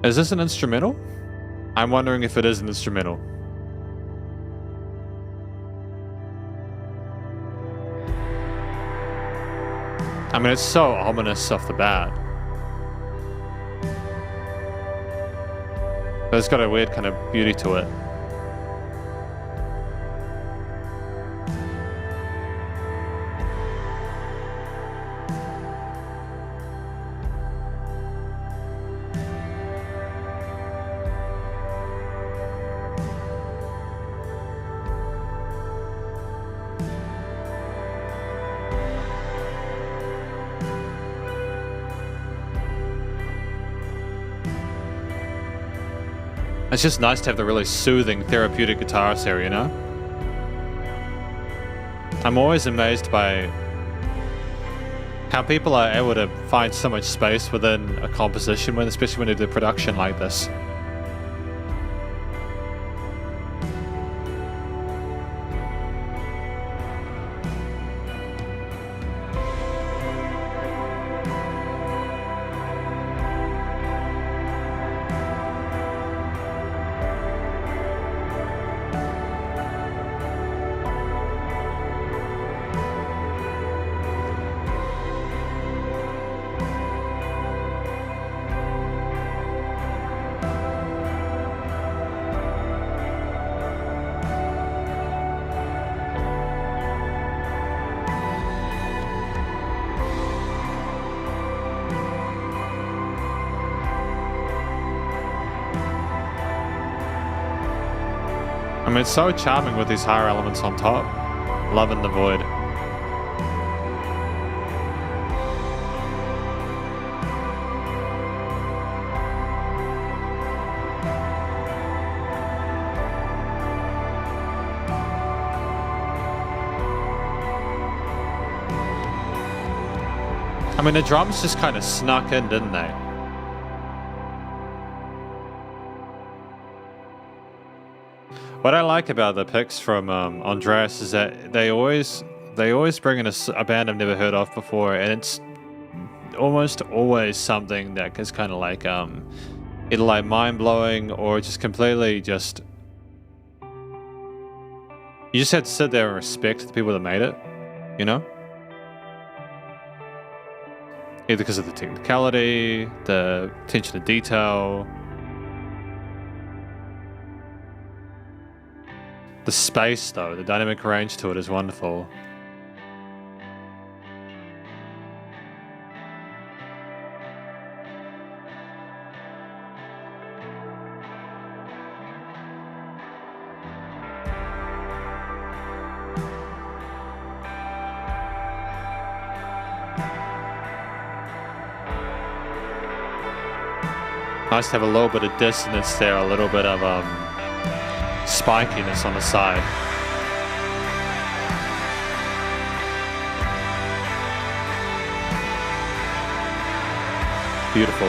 Is this an instrumental? I'm wondering if it is an instrumental. I mean, it's so ominous off the bat. But it's got a weird kind of beauty to it. It's just nice to have the really soothing, therapeutic guitarist here, you know? I'm always amazed by how people are able to find so much space within a composition, especially when they do production like this. I mean, it's so charming with these higher elements on top. Love in the Void. I mean, the drums just kind of snuck in, didn't they? What I like about the picks from Andreas is that they always bring in a band I've never heard of before, and it's almost always something that is kind of like either like mind-blowing or just completely just... You just had to sit there and respect the people that made it, you know? Either because of the technicality, the attention to detail, the space though, the dynamic range to it is wonderful. Nice to have a little bit of dissonance there, a little bit of spikiness on the side. Beautiful.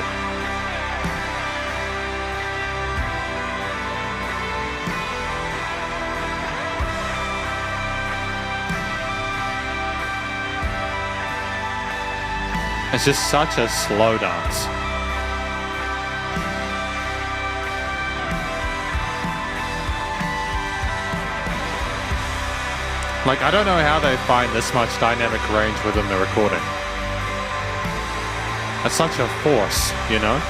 It's just such a slow dance. Like, I don't know how they find this much dynamic range within the recording. That's such a force, you know?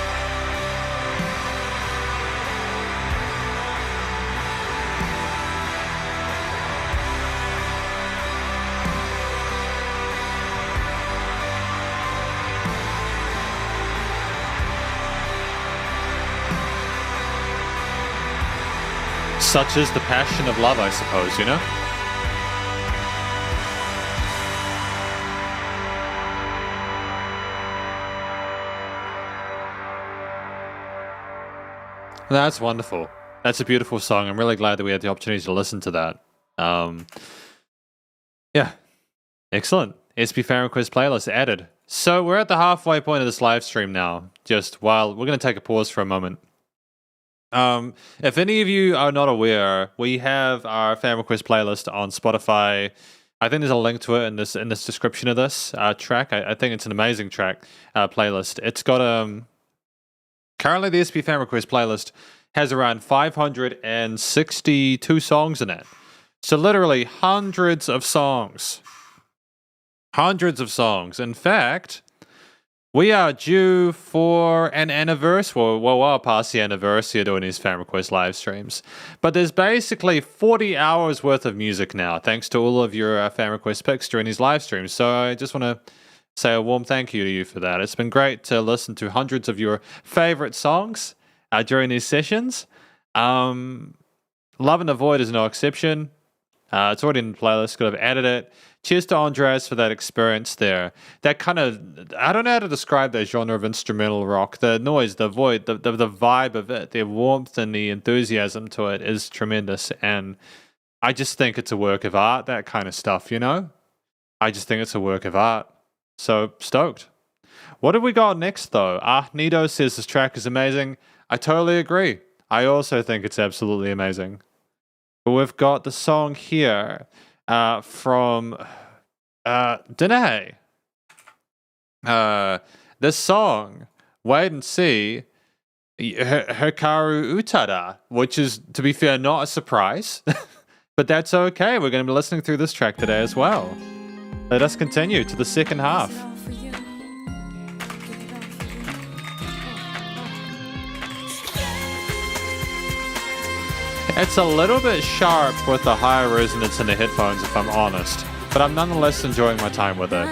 Such is the passion of love, I suppose, you know? That's wonderful. That's a beautiful song. I'm really glad that we had the opportunity to listen to that. Yeah. Excellent. SP Fan Request playlist added. So we're at the halfway point of this live stream now. Just while we're going to take a pause for a moment. If any of you are not aware, we have our Fan Request playlist on Spotify. I think there's a link to it in this description of this track. I think it's an amazing track playlist. It's got currently the SP Fan Request playlist has around 562 songs in it. So literally hundreds of songs. Hundreds of songs. In fact, we are due for an anniversary. Well, we're past the anniversary of doing these Fan Request live streams. But there's basically 40 hours worth of music now, thanks to all of your Fan Request picks during these live streams. So I just want to say a warm thank you to you for that. It's been great to listen to hundreds of your favorite songs during these sessions. Love and the Void is no exception. It's already in the playlist, I've added it. Cheers to Andreas for that experience there. That kind of, I don't know how to describe that genre of instrumental rock. The noise, the void, the vibe of it, the warmth and the enthusiasm to it is tremendous. And I just think it's a work of art, that kind of stuff, you know? I just think it's a work of art. So stoked. What have we got next though? Nido says this track is amazing. I totally agree. I also think it's absolutely amazing. But we've got the song here from Danae. This song, Wait and See, Hikaru Utada, which is, to be fair, not a surprise. But that's okay. We're going to be listening through this track today as well. Let us continue to the second half. It's a little bit sharp with the higher resonance in the headphones, if I'm honest, but I'm nonetheless enjoying my time with it.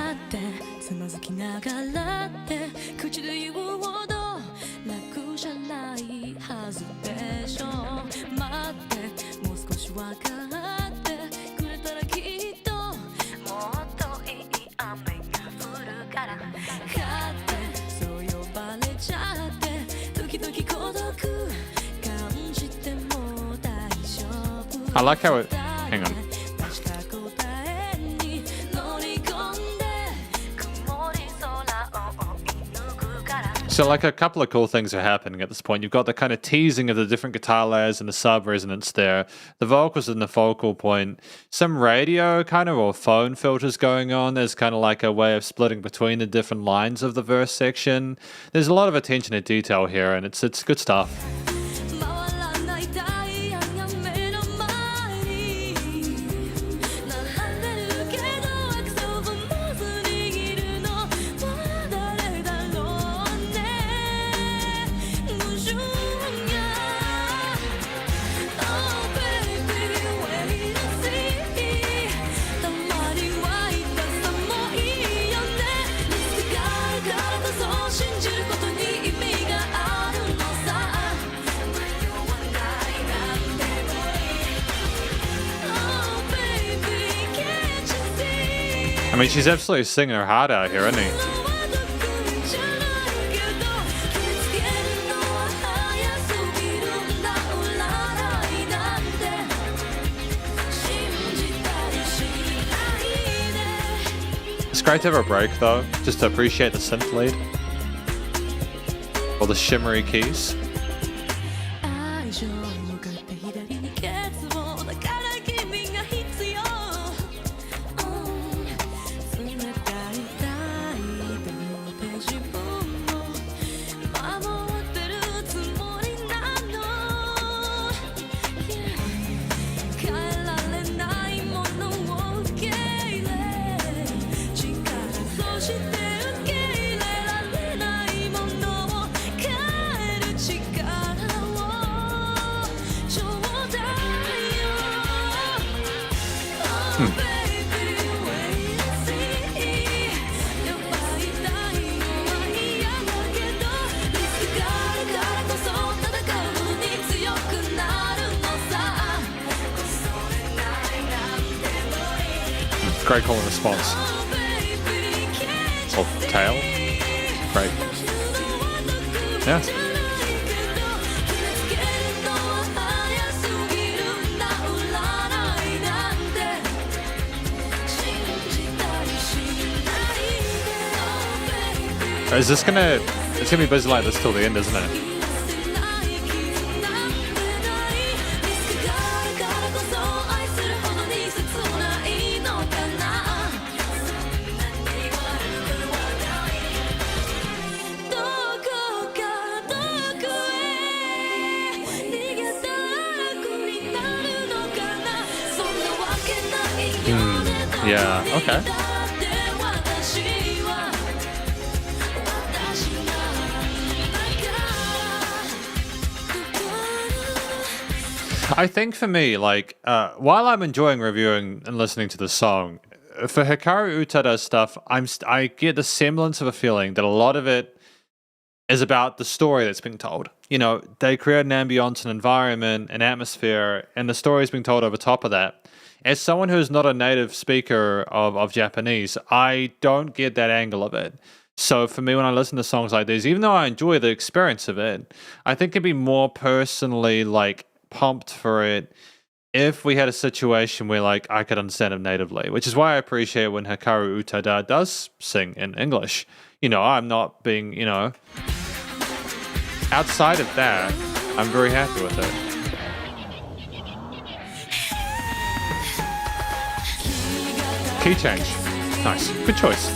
I like how it... Hang on. So like a couple of cool things are happening at this point. You've got the kind of teasing of the different guitar layers and the sub-resonance there. The vocals in the focal point. Some radio kind of or phone filters going on. There's kind of like a way of splitting between the different lines of the verse section. There's a lot of attention to detail here and it's good stuff. I mean, she's absolutely singing her heart out here, isn't he? It's great to have a break, though, just to appreciate the synth lead. Or the shimmery keys. Great call and response. Off tail. Great. Yeah. Is this gonna... It's gonna be busy like this till the end, isn't it? Yeah, okay. I think for me, like, while I'm enjoying reviewing and listening to the song, for Hikaru Utada's stuff, I get the semblance of a feeling that a lot of it is about the story that's being told. You know, they create an ambience, an environment, an atmosphere, and the story is being told over top of that. As someone who's not a native speaker of Japanese, I don't get that angle of it. So for me, when I listen to songs like these, even though I enjoy the experience of it, I think it'd be more personally like pumped for it if we had a situation where like I could understand it natively, which is why I appreciate when Hikaru Utada does sing in English. You know, I'm not being, you know, outside of that, I'm very happy with it. Key change. Nice. Good choice.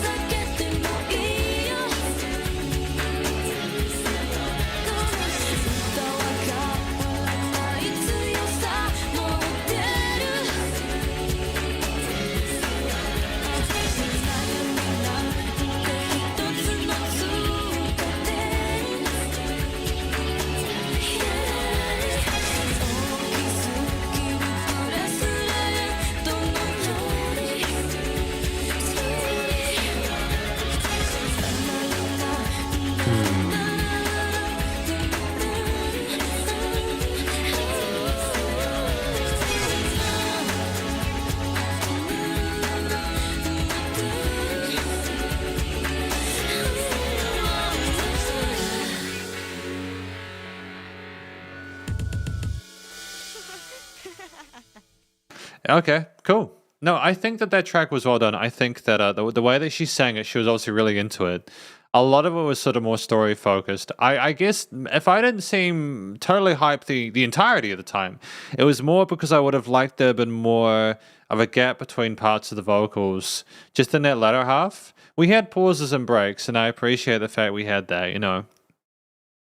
Okay, cool. No, I think that track was well done. I think that the way that she sang it, she was obviously really into it. A lot of it was sort of more story focused. I guess if I didn't seem totally hyped the entirety of the time, it was more because I would have liked there been more of a gap between parts of the vocals, just in that latter half. We had pauses and breaks, and I appreciate the fact we had that, you know.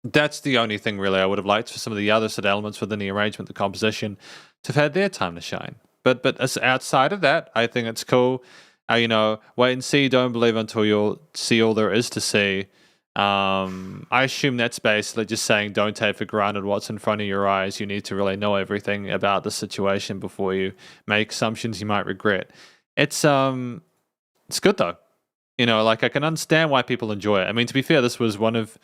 That's the only thing really I would have liked for some of the other sort of elements within the arrangement, the composition, to have had their time to shine. But as outside of that, I think it's cool. You know, wait and see, don't believe until you'll see all there is to see. I assume that's basically just saying don't take for granted what's in front of your eyes. You need to really know everything about the situation before you make assumptions you might regret. It's good though. You know, like I can understand why people enjoy it. I mean, to be fair, this was was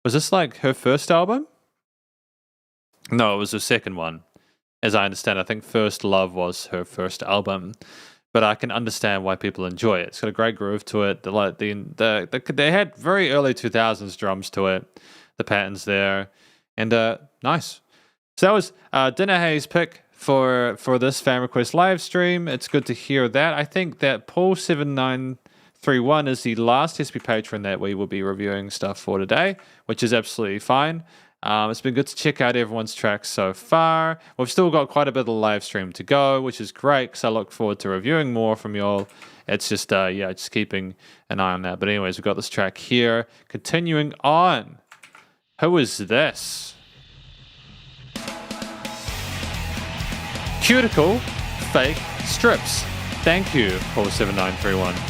this like her first album? No, it was her second one. As I understand, I think First Love was her first album, but I can understand why people enjoy it. It's got a great groove to it. They had very early 2000s drums to it, the patterns there, and nice. So that was Dinahe's pick for this fan request live stream. It's good to hear that. I think that Paul7931 is the last SP patron that we will be reviewing stuff for today, which is absolutely fine. It's been good to check out everyone's tracks so far. We've still got quite a bit of the live stream to go, which is great because I look forward to reviewing more from y'all. It's just, just keeping an eye on that. But anyways, we've got this track here. Continuing on. Who is this? Cuticle Fake Strips. Thank you, Paul7931.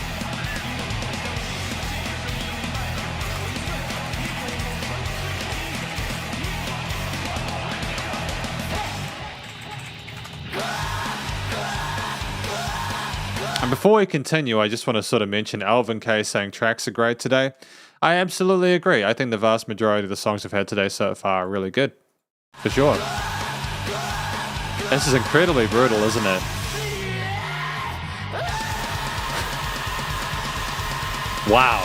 Before we continue, I just want to sort of mention Alvin K saying tracks are great today. I absolutely agree. I think the vast majority of the songs we've had today so far are really good. For sure. This is incredibly brutal, isn't it? Wow.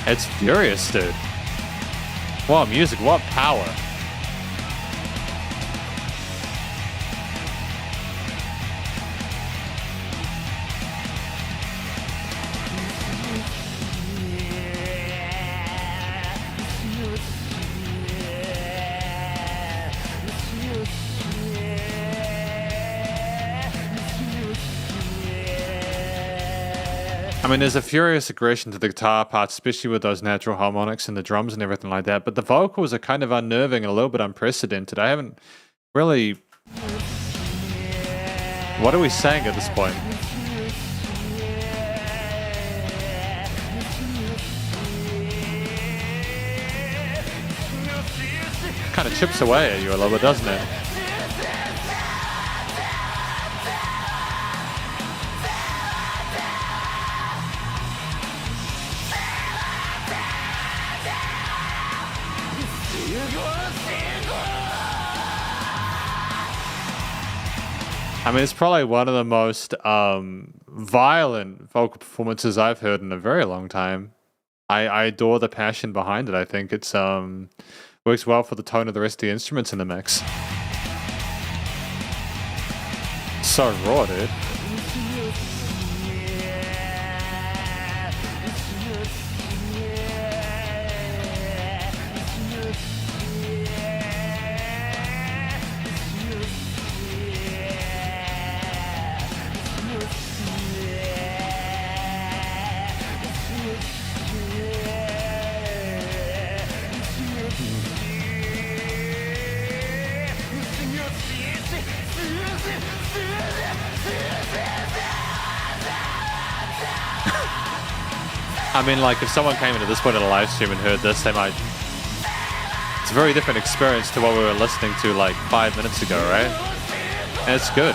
It's furious, dude. What music, what power. I mean, there's a furious aggression to the guitar parts, especially with those natural harmonics and the drums and everything like that. But the vocals are kind of unnerving and a little bit unprecedented. I haven't really... What are we saying at this point? Kind of chips away at you a little bit, doesn't it? I mean, it's probably one of the most violent vocal performances I've heard in a very long time. I adore the passion behind it. I think it's works well for the tone of the rest of the instruments in the mix. So raw, dude. I mean, like, if someone came into this point in a live stream and heard this, they might... It's a very different experience to what we were listening to, like, 5 minutes ago, right? And it's good.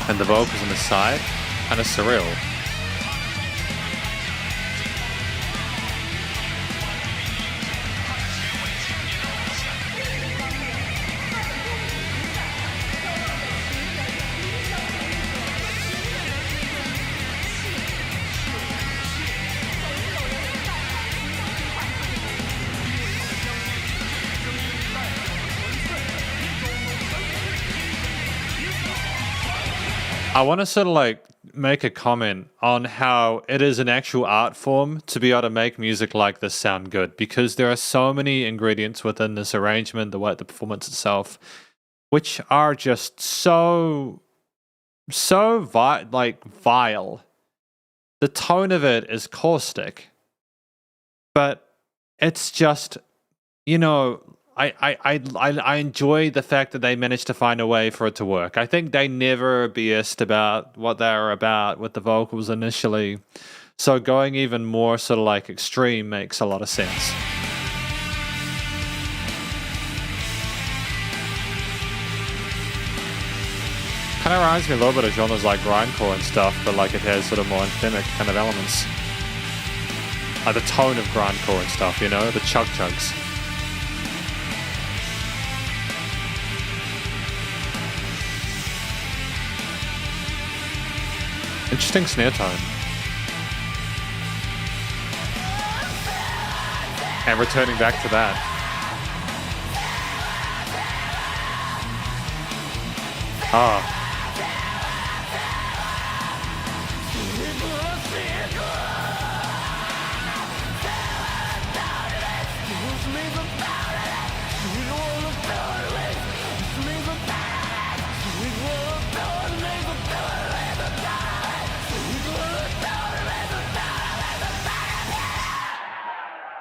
And the vocals on the side, kind of surreal. I want to sort of like make a comment on how it is an actual art form to be able to make music like this sound good, because there are so many ingredients within this arrangement, the performance itself, which are just so vile. The tone of it is caustic, but it's just, you know, I enjoy the fact that they managed to find a way for it to work. I think they never BS'd about what they were about with the vocals initially. So going even more sort of like extreme makes a lot of sense. Kind of reminds me a little bit of genres like grindcore and stuff, but like it has sort of more anthemic kind of elements. Like the tone of grindcore and stuff, you know, the chug-chugs. Interesting snare tone. And returning back to that. Ah.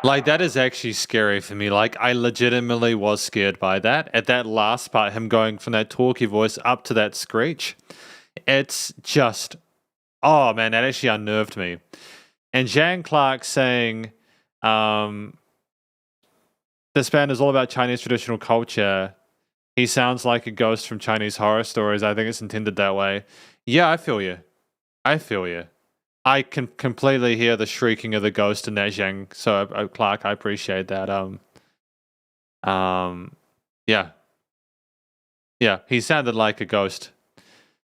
Like, that is actually scary for me. Like, I legitimately was scared by that. At that last part, him going from that talky voice up to that screech. It's just, oh man, that actually unnerved me. And Jan Clark saying, this band is all about Chinese traditional culture. He sounds like a ghost from Chinese horror stories. I think it's intended that way. Yeah, I feel you. I feel you. I can completely hear the shrieking of the ghost in that Zhang. So Clark, I appreciate that. Yeah. Yeah, he sounded like a ghost.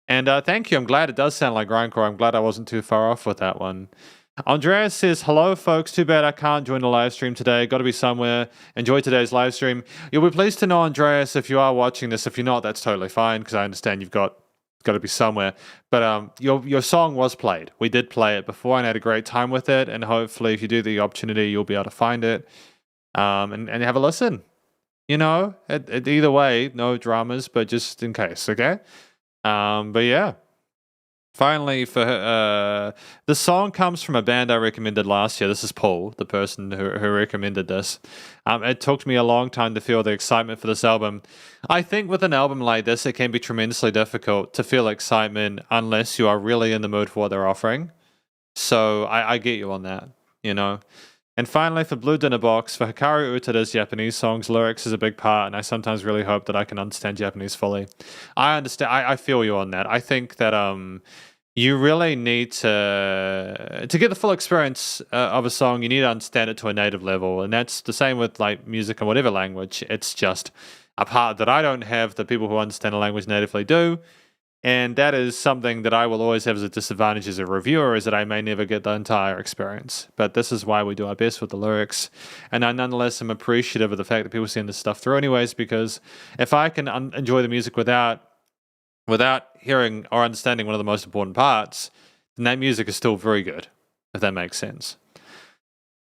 And thank you. I'm glad it does sound like grindcore. I'm glad I wasn't too far off with that one. Andreas says, hello, folks. Too bad I can't join the live stream today. Got to be somewhere. Enjoy today's live stream. You'll be pleased to know, Andreas, if you are watching this. If you're not, that's totally fine, because I understand you've got to be somewhere. But your song was played. We did play it before and had a great time with it. And hopefully, if you do the opportunity, you'll be able to find it and have a listen. You know, either way, no dramas, but just in case, okay? But yeah. Finally, for the song comes from a band I recommended last year. This is Paul, the person who recommended this. It took me a long time to feel the excitement for this album. I think with an album like this, it can be tremendously difficult to feel excitement unless you are really in the mood for what they're offering. So I get you on that, you know. And finally, for Blue Dinner Box, for Hikaru Utada's Japanese songs, lyrics is a big part, and I sometimes really hope that I can understand Japanese fully. I understand. I feel you on that. I think that you really need to get the full experience of a song. You need to understand it to a native level, and that's the same with like music in whatever language. It's just a part that I don't have that people who understand a language natively do. And that is something that I will always have as a disadvantage as a reviewer, is that I may never get the entire experience. But this is why we do our best with the lyrics. And I nonetheless am appreciative of the fact that people send this stuff through anyways, because if I can enjoy the music without hearing or understanding one of the most important parts, then that music is still very good, if that makes sense.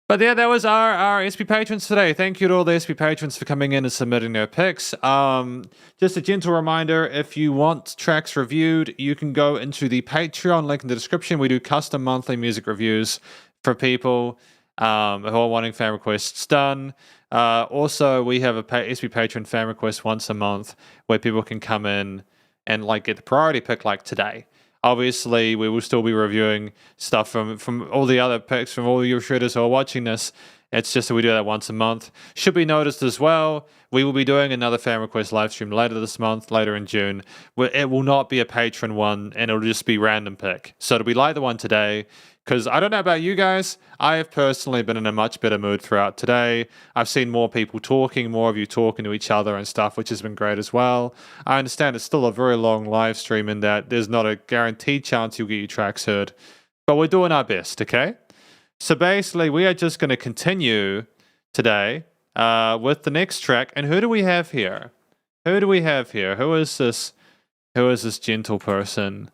But yeah, that was our SP patrons today. Thank you to all the SP patrons for coming in and submitting their picks. Just a gentle reminder, if you want tracks reviewed, you can go into the Patreon link in the description. We do custom monthly music reviews for people who are wanting fan requests done. Also, we have a SP patron fan request once a month where people can come in and like get the priority pick like today. Obviously, we will still be reviewing stuff from all the other picks, from all your shooters who are watching this. It's just that we do that once a month. Should be noticed as well, we will be doing another fan request live stream later this month, later in June. It will not be a patron one, and it'll just be random pick. So it'll be like the one today, because I don't know about you guys, I have personally been in a much better mood throughout today. I've seen more people talking, more of you talking to each other and stuff, which has been great as well. I understand it's still a very long live stream in that there's not a guaranteed chance you'll get your tracks heard, but we're doing our best, okay? So basically, we are just going to continue today with the next track. And who do we have here? Who is this gentle person?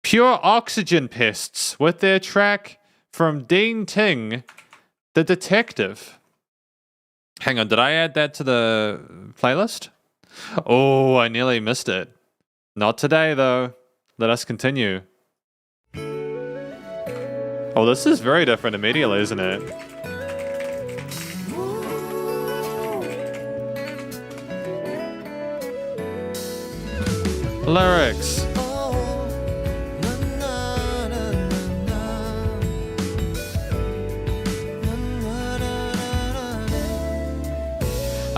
Pure Oxygen Pests with their track from Dean Ting, The Detective. Hang on, did I add that to the playlist? Oh, I nearly missed it. Not today, though. Let us continue. Oh, this is very different immediately, isn't it? Lyrics.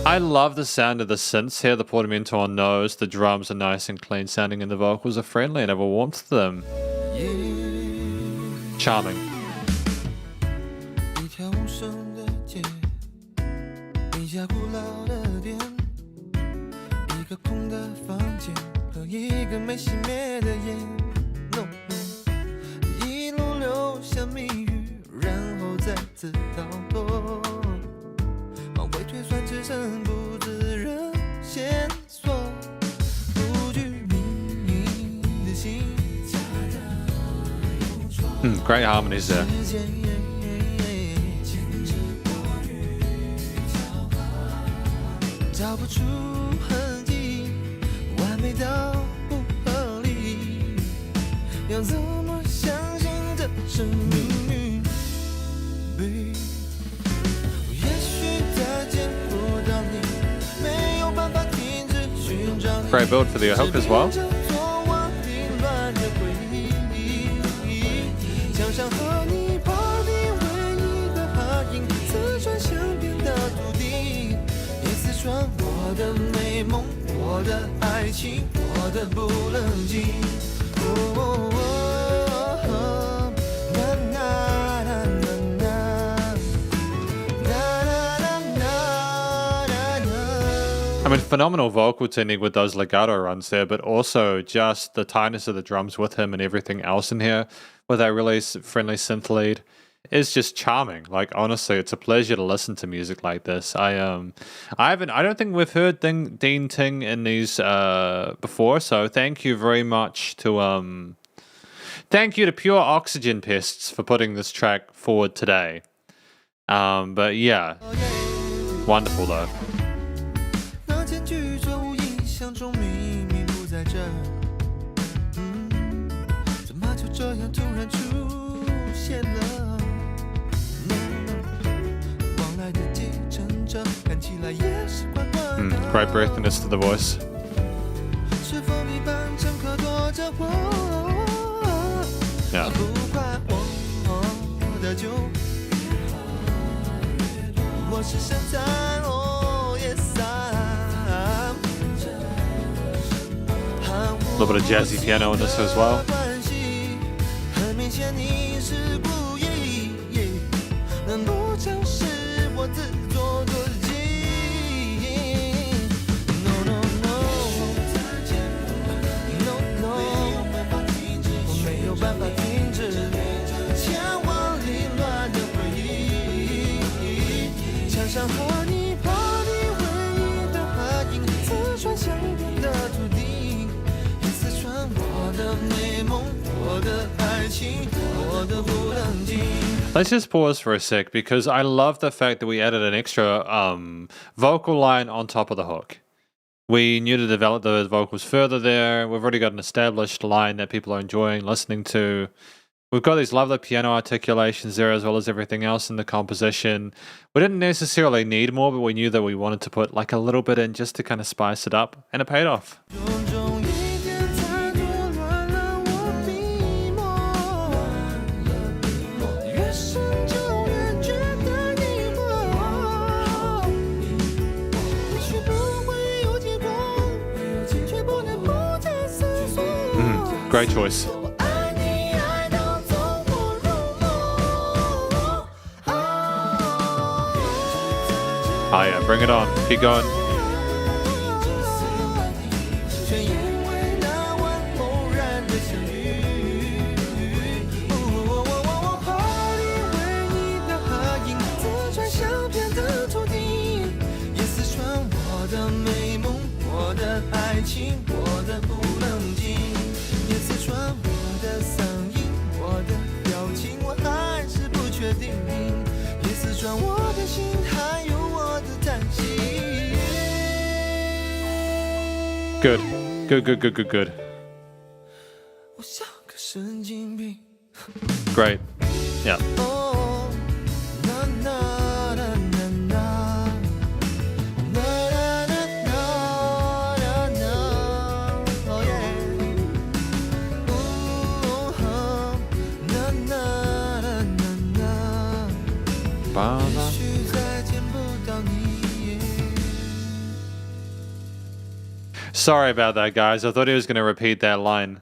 I love the sound of the synths here, the portamento on nose, the drums are nice and clean sounding, and the vocals are friendly and have a warmth to them. Charming. Great harmonies there. Great build for the hook as well. 昨晚凌乱的回忆，墙上和你 party 唯一的合影，刺穿相片的土地，也刺穿我的美梦，我的爱情，我的不冷静。I mean, phenomenal vocal technique with those legato runs there, but also just the tightness of the drums with him and everything else in here with that really friendly synth lead is just charming. Like, honestly, it's a pleasure to listen to music like this. I don't think we've heard Dean Ting in these before, so thank you very much to thank you to Pure Oxygen Pests for putting this track forward today. But yeah, wonderful though. 那间剧作无印象中明明不在这儿，怎么就这样突然出现了？往来的计程车看起来也是怪怪的。Great breathiness to the voice. 是否你扮乘客躲着我？ Yeah. 不快我的酒，我是身在哦 yes I'm。 A little bit of jazzy piano in this as well. 很明显你是故意，难不成是我自作多情 ？No no no no no， 我没有办法停止前往凌乱的回忆，墙上和你 party 唯一的合影，刺穿相片的土地。 Let's just pause for a sec because I love the fact that we added an extra vocal line on top of the hook. We knew to develop the vocals further there. We've already got an established line that people are enjoying listening to. We've got these lovely piano articulations there as well as everything else in the composition. We didn't necessarily need more, but we knew that we wanted to put like a little bit in just to kind of spice it up, and it paid off. Great choice. Oh yeah, bring it on. Keep going. Good. Good. Great. Yeah. Sorry about that, guys. I thought he was going to repeat that line.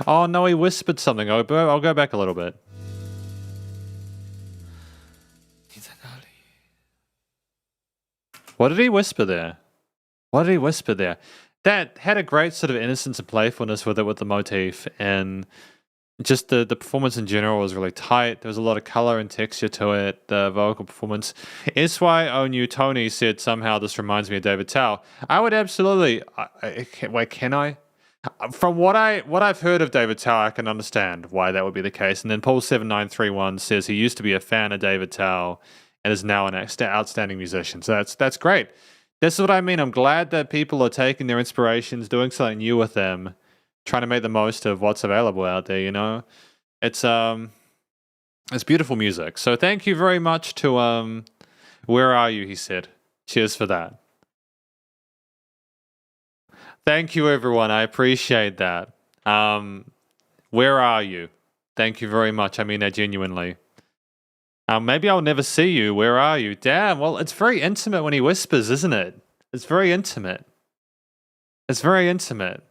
Oh, no, he whispered something. I'll go back a little bit. What did he whisper there? That had a great sort of innocence and playfulness with it, with the motif, and just the performance in general was really tight. There was a lot of color and texture to it, the vocal performance. SYONU Tony said somehow this reminds me of David Tao. I would absolutely... wait, can I? From what I've heard of David Tao, I can understand why that would be the case. And then Paul7931 says he used to be a fan of David Tao and is now an outstanding musician. So that's great. This is what I mean. I'm glad that people are taking their inspirations, doing something new with them, trying to make the most of what's available out there, you know? It's beautiful music. So thank you very much to Where Are You, he said. Cheers for that. Thank you, everyone. I appreciate that. Where are you? Thank you very much. I mean that genuinely. Maybe I'll never see you. Where are you? Damn. Well, it's very intimate when he whispers, isn't it? It's very intimate. It's very intimate.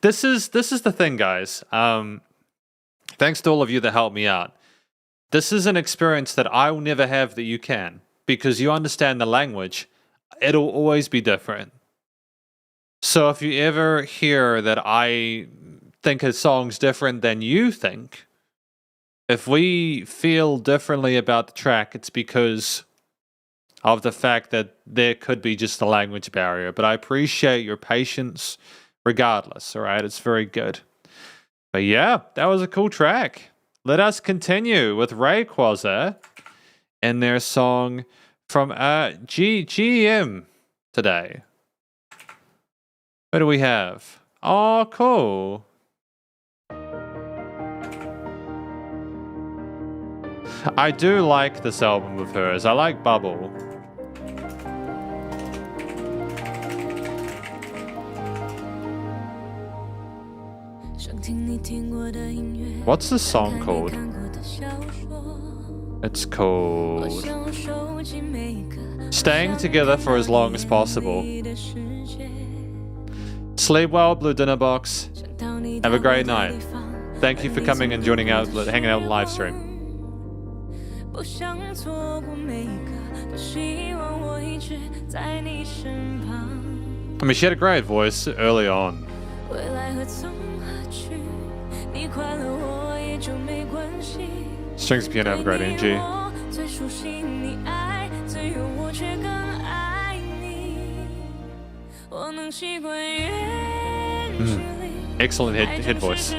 This is the thing, guys. Thanks to all of you that helped me out. This is an experience that I will never have that you can, because you understand the language. It'll always be different. So if you ever hear that I think a song's different than you think, if we feel differently about the track, it's because of the fact that there could be just a language barrier. But I appreciate your patience regardless, all right? It's very good. But yeah, that was a cool track. Let us continue with Rayquaza and their song from GEM today. What do we have? Oh, cool. I do like this album of hers. I like Bubble. What's the song called? It's called Staying Together for as Long as Possible. Sleep well, Blue Dinner Box. Have a great night. Thank you for coming and hanging out on the live stream. I mean, she had a great voice early on. Strings piano have a great energy. Excellent head voice.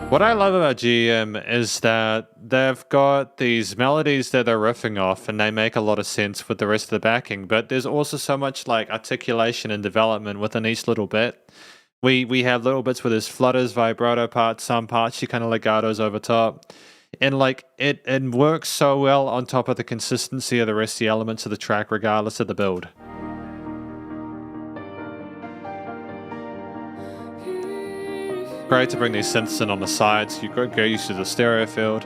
What I love about GEM is that they've got these melodies that they're riffing off and they make a lot of sense with the rest of the backing, but there's also so much like articulation and development within each little bit. We have little bits where there's flutters, vibrato parts, some parts she kind of legatos over top. And like it works so well on top of the consistency of the rest of the elements of the track regardless of the build. Great to bring these synths in on the sides. You get used to the stereo field.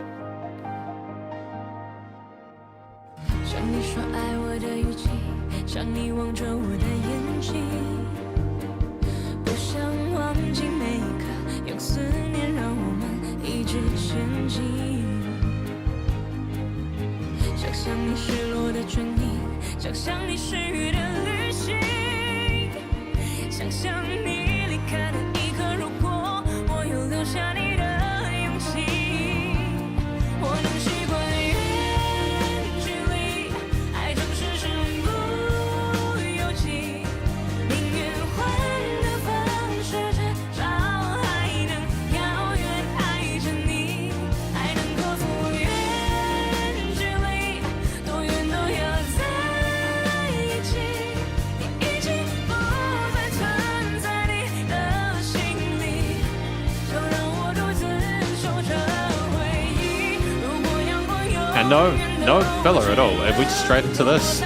And no filler at all. We just straight into this.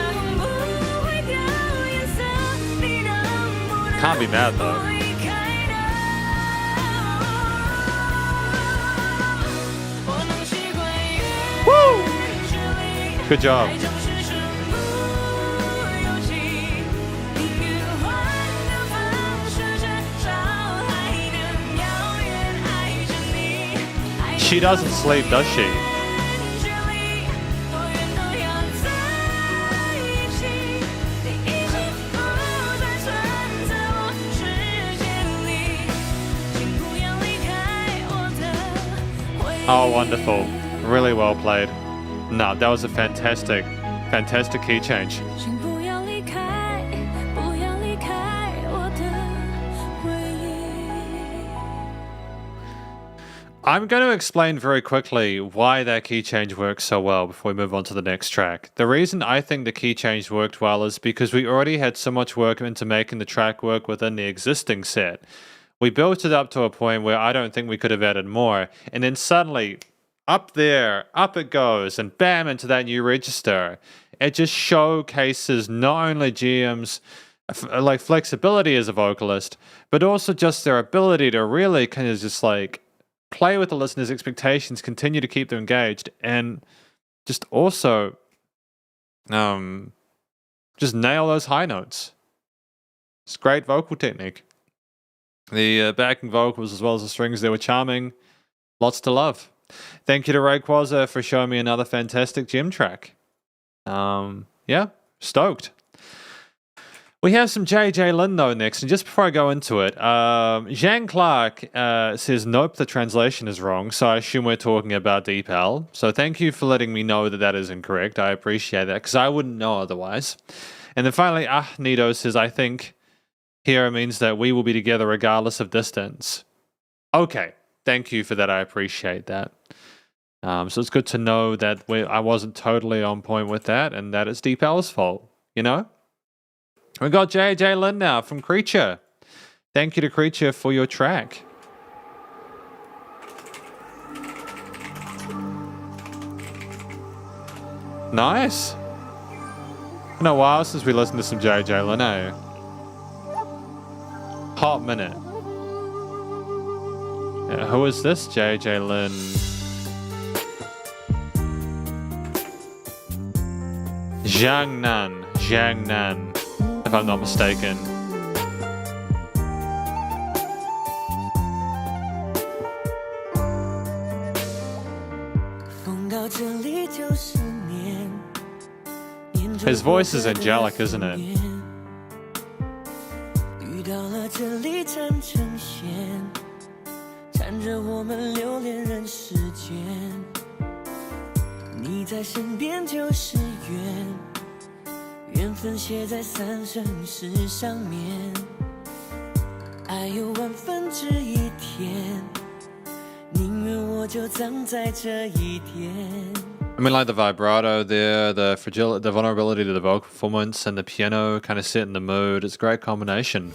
Can't be mad though. Woo! Good job. She doesn't sleep, does she? Oh, wonderful. Really well played. No, that was a fantastic key change. I'm going to explain very quickly why that key change works so well before we move on to the next track. The reason I think the key change worked well is because we already had so much work into making the track work within the existing set. We built it up to a point where I don't think we could have added more, and then suddenly, up there, up it goes, and bam, into that new register. It just showcases not only GM's like flexibility as a vocalist, but also just their ability to really kind of just like play with the listener's expectations, continue to keep them engaged, and just also just nail those high notes. It's great vocal technique. The backing vocals as well as the strings, they were charming. Lots to love. Thank you to Rayquaza for showing me another fantastic gym track. Yeah, stoked. We have some JJ Lin though next, and just before I go into it, Zhang Clark says, nope, the translation is wrong, so I assume we're talking about DeepL. So thank you for letting me know that that is incorrect. I appreciate that, because I wouldn't know otherwise. And then finally, Nido says, I think here means that we will be together regardless of distance. Okay, thank you for that. I appreciate that. So it's good to know that I wasn't totally on point with that, and that it's DeepL's fault, you know? We got JJ Lin now from Creature. Thank you to Creature for your track. Nice. Been a while since we listened to some JJ Lin, eh? Hot minute. Yeah, who is this JJ Lin? Zhang Nan, if I'm not mistaken. 风到这里就是念，念着 His voice is angelic, isn't it? 遇到了这里缠成线，缠着我们留恋人世间。你在身边就是缘，缘分写在三生石上面，爱有万分之一天，宁愿我就葬在这一天。 I mean, like the vibrato there, the vulnerability to the vocal performance, and the piano kind of setting the mood. It's a great combination.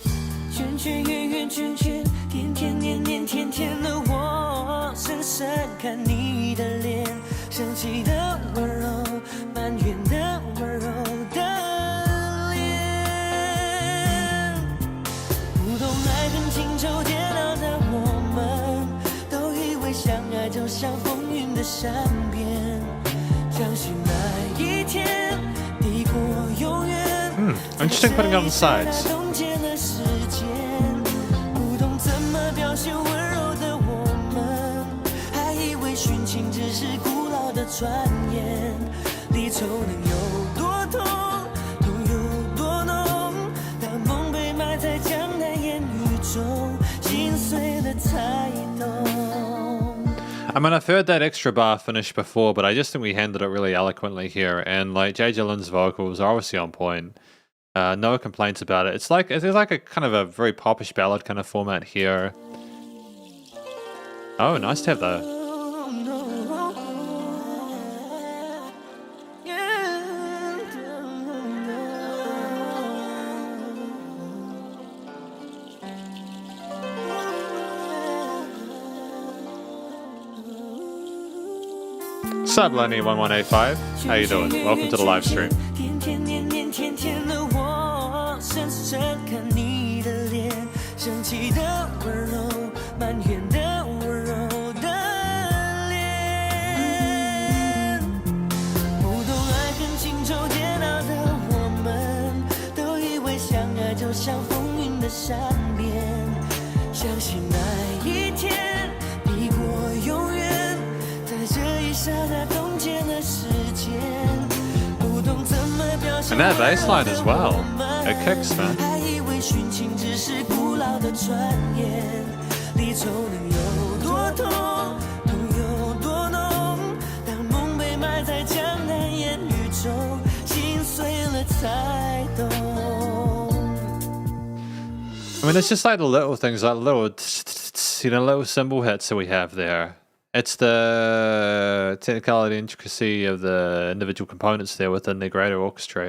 圈圈圆圆圈圈，天天年年天天的我，深深看你的脸，生气的温柔，埋怨的温柔的脸。不懂爱恨情仇煎熬的我们，都以为相爱就像风云的善变，相信那一天抵过永远。Interesting putting on the sides. 不懂怎么表现温柔的我们，还以为殉情只是古老的传言，离愁能有多痛，痛有多浓，当梦被埋在江南烟雨中，心碎了才懂。 I mean, I've heard that extra bar finish before, but I just think we handled it really eloquently here. And like JJ Lin's vocals are obviously on point. No complaints about it. It's like a kind of a very popish ballad kind of format here. Oh, nice to have the. Sup, Lenny1185. How you doing? Welcome to the live stream. 天天年年天天的我，深深看你的脸，生气的温柔，埋怨的温柔的脸。不懂爱恨情仇煎熬的我们，都以为相爱就像风云的善变，相信那一天抵过永远。 And that bass line as well. It kicks, man. 还以为殉情只是古老的传言，离愁能有多痛，痛有多浓，当梦被埋在江南烟雨中，心碎了才懂。 I mean, it's just like the little things, like little, little cymbal hits that we have there. It's the technicality and intricacy of the individual components there within the greater orchestra.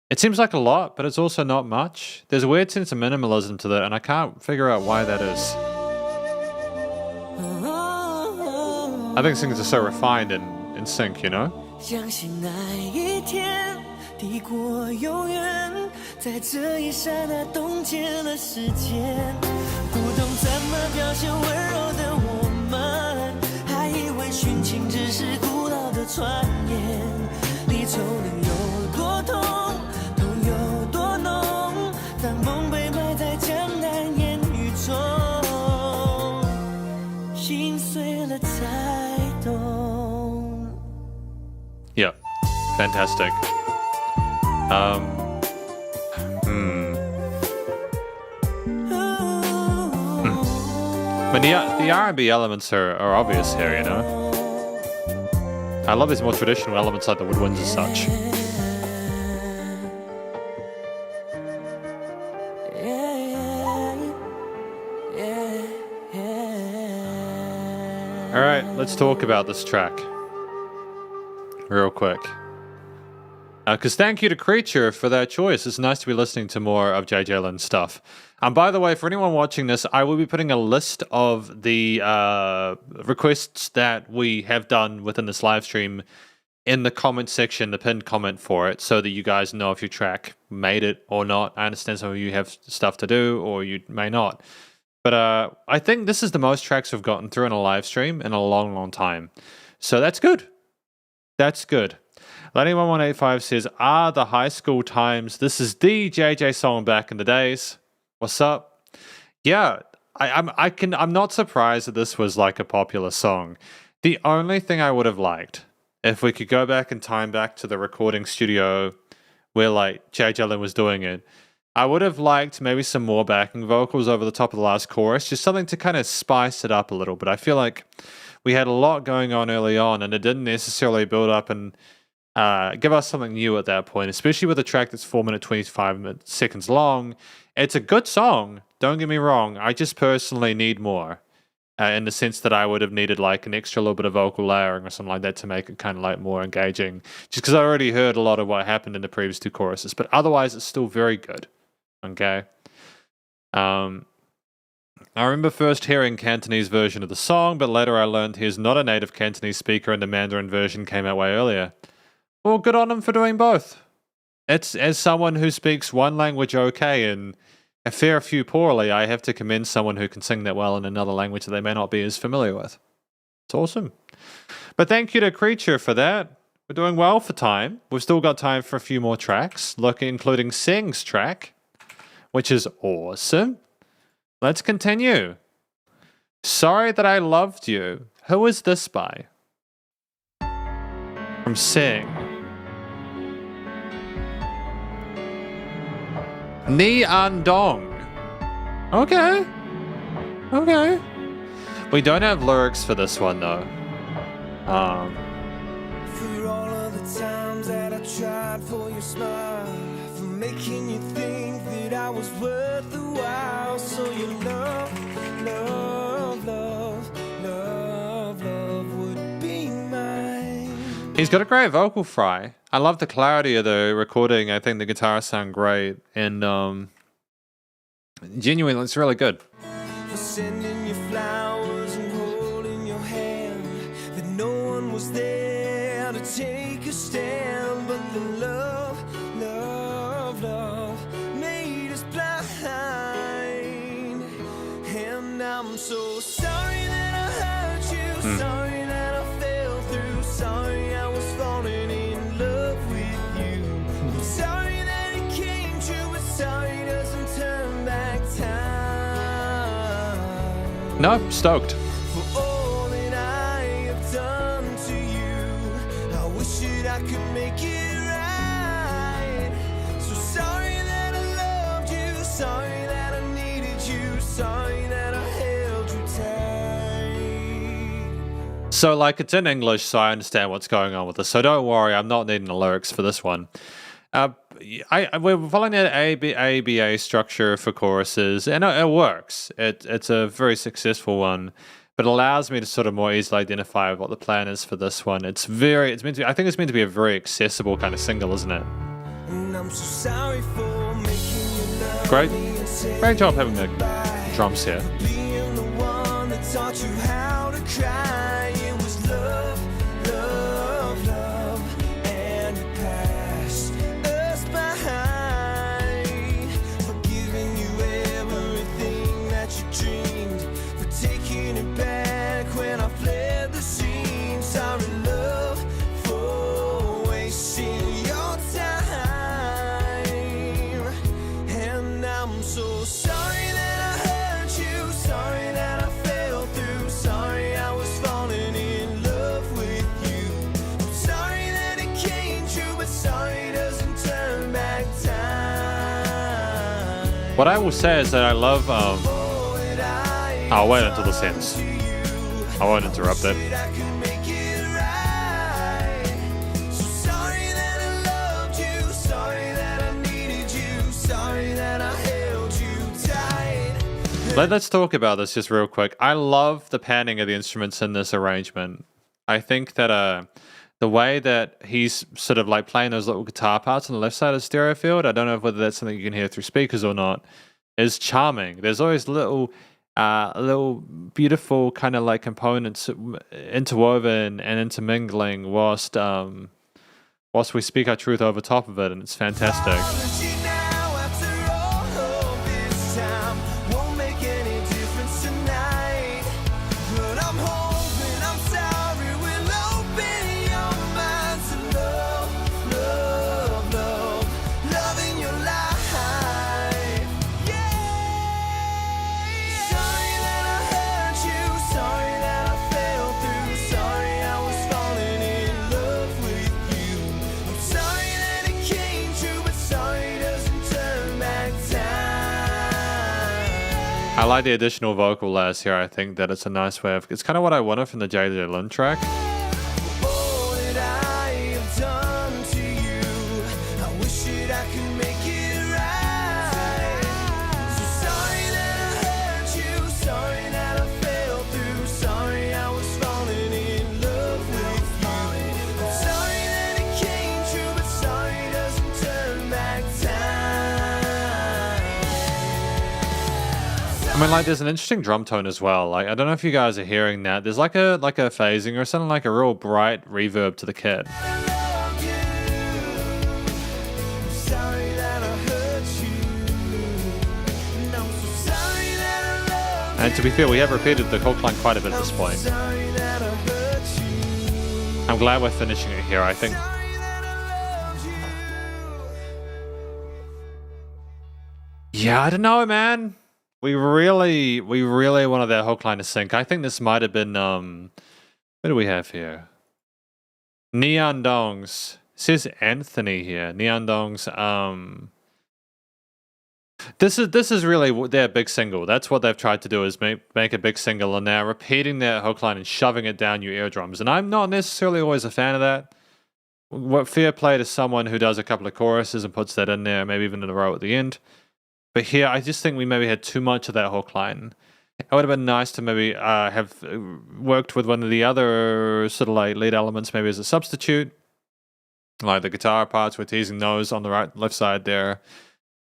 It seems like a lot, but it's also not much. There's a weird sense of minimalism to that, and I can't figure out why that is. I think things are so refined and in sync, you know? 相信那一天抵过永远，在这一刹那冻结了时间，不懂怎么表现温柔的我们，还以为殉情只是古老的传言，离愁能有多痛，痛有多浓，当梦被埋在江南烟雨中，心碎了才懂。 Yeah, fantastic. But the R&B elements are obvious here, you know? I love these more traditional elements like the woodwinds and such. Alright, let's talk about this track. Real quick. Because thank you to Creature for that choice. It's nice to be listening to more of JJ Lin's stuff. And by the way, for anyone watching this, I will be putting a list of the requests that we have done within this live stream in the comment section, the pinned comment for it, so that you guys know if your track made it or not. I understand some of you have stuff to do, or you may not. But I think this is the most tracks we've gotten through in a live stream in a long, long time. So that's good. That's good. Lenny1185 says, the high school times. This is the JJ song back in the days. What's up? Yeah, I'm not surprised that this was like a popular song. The only thing I would have liked, if we could go back in time back to the recording studio where like JJ Lin was doing it, I would have liked maybe some more backing vocals over the top of the last chorus, just something to kind of spice it up a little bit. I feel like we had a lot going on early on, and it didn't necessarily build up and give us something new at that point, especially with a track that's 4 minutes 25 seconds long. It's a good song, don't get me wrong. I just personally need more, in the sense that I would have needed like an extra little bit of vocal layering or something like that to make it kind of like more engaging, just because I already heard a lot of what happened in the previous two choruses. But otherwise, it's still very good. Okay. I remember first hearing Cantonese version of the song, but later I learned he's not a native Cantonese speaker and the Mandarin version came out way earlier. Well, good on him for doing both. It's, as someone who speaks one language okay and a fair few poorly, I have to commend someone who can sing that well in another language that they may not be as familiar with. It's awesome. But thank you to Creature for that. We're doing well for time. We've still got time for a few more tracks, including Sing's track, which is awesome. Let's continue. Sorry That I Loved You. Who is this by? From Sing. Ni Andong. Okay. Okay. We don't have lyrics for this one though. For all of the times that I tried for your smile, for making you think that I was worth the while. So your love, love, love, love, love would be mine. He's got a great vocal fry. I love the clarity of the recording. I think the guitars sound great. And genuinely, it's really good. For sending you flowers and holding your hand, that no one was there to take a stand, but the love, love, love made us blind. And I'm so sorry that I hurt you, sorry that I fell through, sorry I was falling in love with you. I'm sorry that it came true, but sorry doesn't turn back time. No, stoked. For all that I have done to you, I wish that I could make it right. So sorry that I loved you, sorry that I needed you, sorry that I held you tight. So, like, it's in English, so I understand what's going on with this. So don't worry, I'm not needing the lyrics for this one. we're following an ABA structure for choruses, and it works. It's a very successful one, but it allows me to sort of more easily identify what the plan is for this one. It's meant to be, I think it's meant to be a very accessible kind of single, isn't it? And I'm so sorry for making you love Great. me and say Great job having the drums here. being the one that taught you how to cry. It was love, love, love, and it passed us behind. For giving you everything that you dreamed, for taking it back when I fled the scene. Sorry, love, for wasting your time. And I'm so sorry that I hurt you, sorry that I fell through, sorry I was falling in love with you. I'm sorry that it came true, but sorry doesn't turn back time. What I will say is that I love. Oh, and I'll wait until this ends. to you. I won't interrupt it. Said I could make it right. So sorry that I loved you, sorry that I needed you, sorry that I held you tight. Let's talk about this just real quick. I love the panning of the instruments in this arrangement. I think that the way that he's sort of like playing those little guitar parts on the left side of the stereo field, I don't know whether that's something you can hear through speakers or not, is charming. There's always little beautiful kind of like components interwoven and intermingling whilst we speak our truth over top of it, and it's fantastic. Apology now after all of this time won't make any difference tonight. But I'm hoping, I'm sorry, we'll open your mind to love, love, love, love in your life. Yeah. Sorry that I hurt you, sorry that I fell through, sorry I was falling in love with you. I'm sorry that it came true, but sorry doesn't turn back time. I like the additional vocal layers here. I think that it's a nice way of. It's kind of what I wanted from the JJ Lin track. All that I have done to you, I wish that I could make it right. So sorry that I hurt you, sorry that I fell through, sorry I was falling in love with you. I'm sorry that it came true, but sorry doesn't turn back time. I mean, like, there's an interesting drum tone as well. Like, I don't know if you guys are hearing that. There's like a phasing or something, like a real bright reverb to the kit. I love you. Sorry that I hurt you. And I'm so sorry that I love And to be fair, we have repeated the hook line quite a bit at this point. sorry that I hurt you. I'm glad we're finishing it here. I think Sorry that I loved you. Yeah, I don't know, man. We really wanted that hook line to sync. I think this might have been what do we have here? Neon Dongs. It says Anthony here. Neon Dongs. This is really their big single. That's what they've tried to do, is make a big single, and now repeating that hook line and shoving it down your eardrums. And I'm not necessarily always a fan of that. What fair play to someone who does a couple of choruses and puts that in there, maybe even in a row at the end. But here, I just think we maybe had too much of that hook line. It would have been nice to maybe have worked with one of the other sort of like lead elements, maybe as a substitute. Like the guitar parts, we're teasing those on the left side there.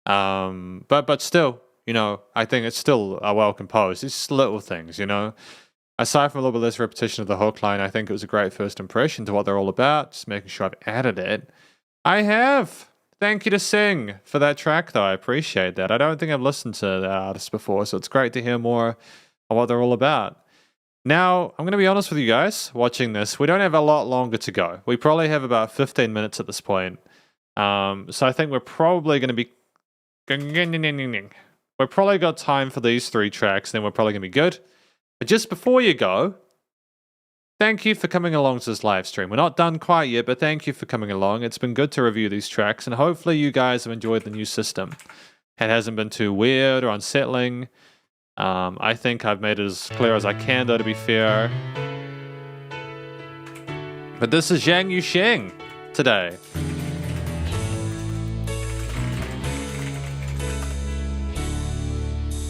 But still, you know, I think it's still well composed. It's just little things, you know. Aside from a little bit less repetition of the hook line, I think it was a great first impression to what they're all about. Just making sure I've added it. I have. Thank you to Sing for that track, though. I appreciate that. I don't think I've listened to that artist before, so it's great to hear more of what they're all about. Now, I'm going to be honest with you guys watching this. We don't have a lot longer to go. We probably have about 15 minutes at this point. So I think we're probably going to be... We've probably got time for these 3 tracks, then we're probably going to be good. But just before you go, thank you for coming along to this live stream. We're not done quite yet, but thank you for coming along. It's been good to review these tracks, and hopefully you guys have enjoyed the new system. It hasn't been too weird or unsettling. I think I've made it as clear as I can, though, to be fair. But this is Zhang Yusheng today.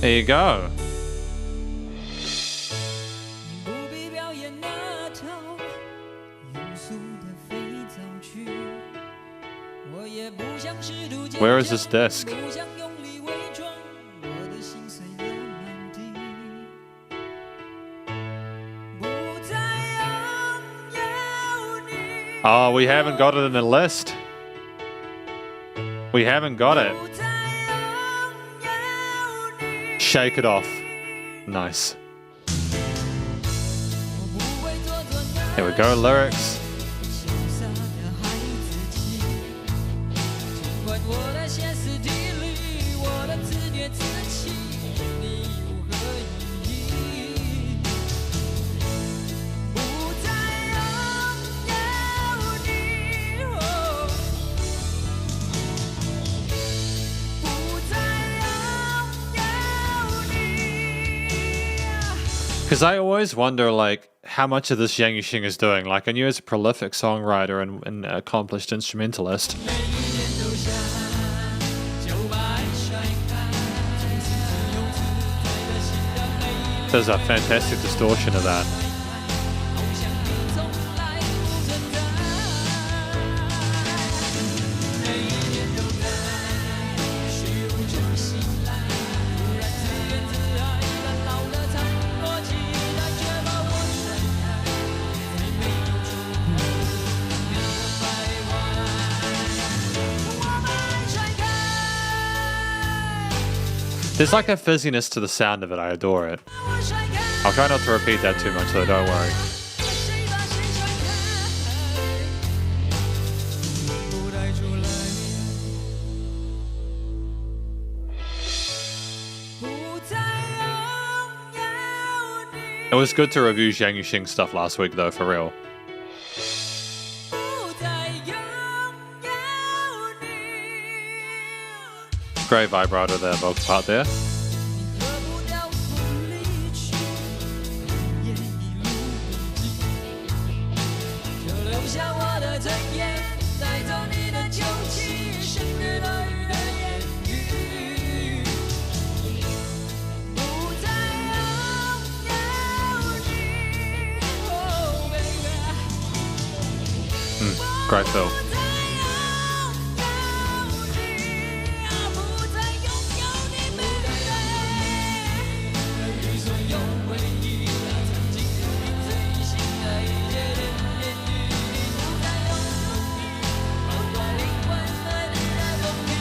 There you go. 不必表演那套庸俗的肥皂剧，我也不想试图坚强， Where is this disc? 不想用力伪装我的心碎了满地，不再拥有你。 Oh, we haven't got it in the list. We haven't got it. 不再拥有你。 Shake it off. Nice. 我不会做作那 Here we go, lyrics. 潇洒的孩子气，尽管我的歇斯底里，我的自虐自弃，你有何意义？不再拥有你，哦，不再拥有你。 Because I always wonder, like, how much of this Yang Yuxing is doing. Like, I knew he's a prolific songwriter and accomplished instrumentalist. 每一年都下，就把爱甩开，从此自由自在的心的美丽。 There's a fantastic distortion of that. 好像你从来不存在，每一年都在虚无中醒来，突然自怨自艾的老了苍我期待，却把我甩开，再没有出口的徘徊。我们甩开。 There's like a fizziness to the sound of it. I adore it. 我甩开。 I'll try not to repeat that too much, though, don't worry. 谁把谁甩开？不带出来，不再拥有你， It was good to review Yang Yuxing stuff last week, though, for real. 不再拥有你。 Great vibrato there, vocal part there. 你喝不掉不离去，也一路无尽，就留下我的尊严，带走你的旧情，省略了雨的言语。不再拥有你，Oh baby。 Great feel. 不再拥有你，不再拥有你，baby。与所有回忆，曾经你最新的一些点点滴滴，不再拥有你，包括灵魂和你的风景。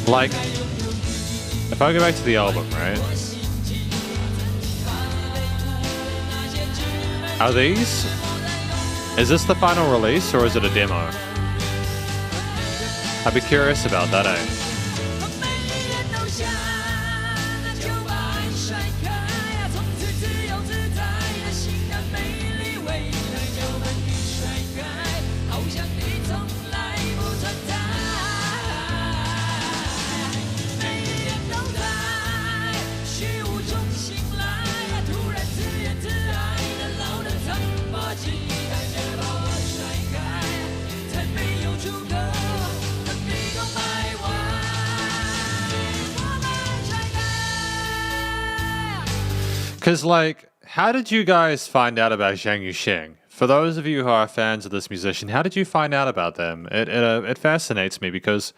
Like, if I go back to the album, right? Are these? Is this the final release or is it a demo? I'd be curious about that, eh? 每一年都下，那就把爱甩开，从此自由自在的心的美丽，为了就把你甩开，好像你从来不存在。每一年都在虚无中醒来，突然自怨自艾的老的苍白期待，却把我甩开，才没有出口。 Because, like, how did you guys find out about Zhang Yuxing? For those of you who are fans of this musician, how did you find out about them? It fascinates me because,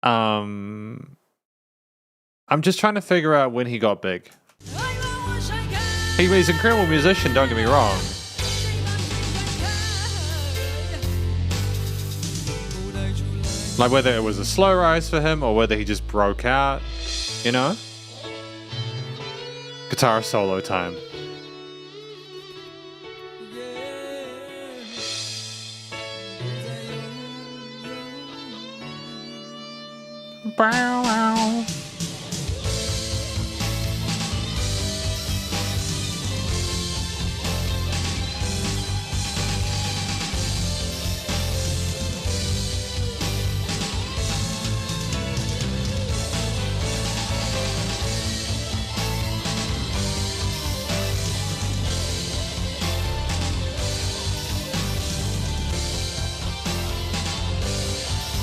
I'm just trying to figure out when he got big. He's an incredible musician, don't get me wrong. Like whether it was a slow rise for him or whether he just broke out, you know? Guitar solo time. Bow wow.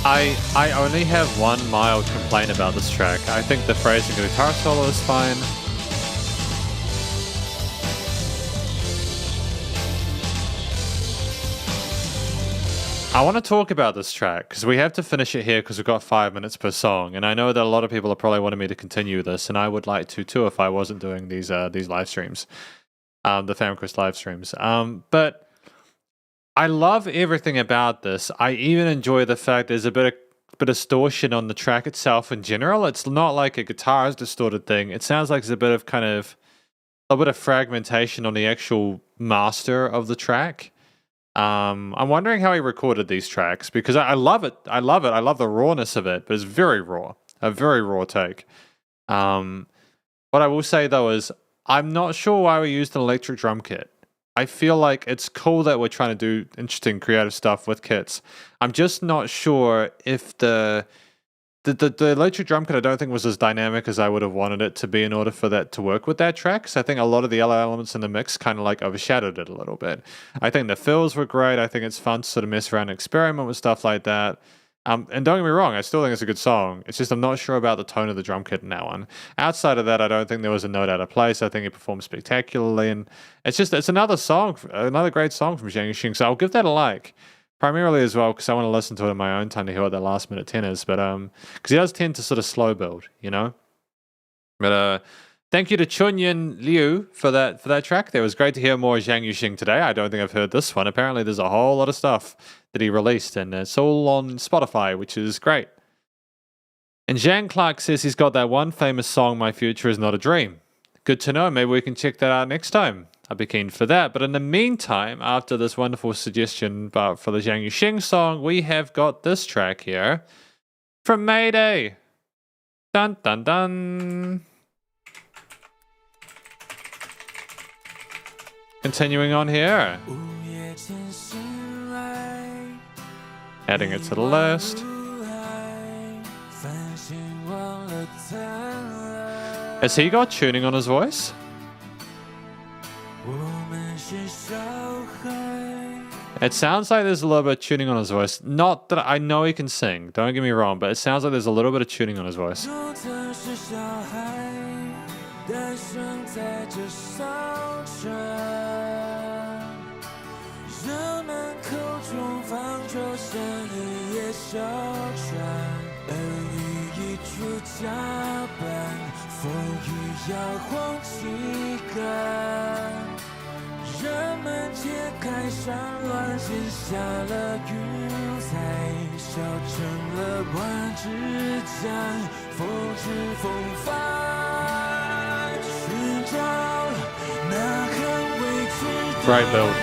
I only have one mild complaint about this track. I think the phrasing of the guitar solo is fine. I want to talk about this track because we have to finish it here because we've got 5 minutes per song, and I know that a lot of people are probably wanting me to continue this, and I would like to too if I wasn't doing these live streams, the FamQuest live streams. But I love everything about this. I even enjoy the fact there's a bit of distortion on the track itself in general. It's not like a guitar's distorted thing. It sounds like there's a bit of fragmentation on the actual master of the track. I'm wondering how he recorded these tracks because I love it. I love the rawness of it, but it's very raw, a very raw take. What I will say though is I'm not sure why we used an electric drum kit. I feel like it's cool that we're trying to do interesting creative stuff with kits. I'm just not sure if the electric drum kit I don't think was as dynamic as I would have wanted it to be in order for that to work with that track. So I think a lot of the other elements in the mix kind of like overshadowed it a little bit. I think the fills were great. I think it's fun to sort of mess around and experiment with stuff like that. And don't get me wrong, I still think it's a good song. It's just I'm not sure about the tone of the drum kit in that one. Outside of that, I don't think there was a note out of place. I think he performed spectacularly. And it's another song, another great song from Zhang Yuxing. So I'll give that a like. Primarily as well because I want to listen to it in my own time to hear what that last minute 10 is, but because he does tend to sort of slow build, you know. But thank you to Chunyin Liu for that track. It was great to hear more Zhang Yuxing today. I don't think I've heard this one. Apparently, there's a whole lot of stuff that he released, and it's all on Spotify, which is great. And Zhang Clark says he's got that one famous song, "My Future Is Not a Dream." Good to know. Maybe we can check that out next time. I'd be keen for that. But in the meantime, after this wonderful suggestion for the Zhang Yuxing song, we have got this track here from Mayday. Dun dun dun. Continuing on here. Adding it to the list. Has he got tuning on his voice? It sounds like there's a little bit of tuning on his voice. Not that I know he can sing, don't get me wrong, but it sounds like there's a little bit of tuning on his voice. Great build.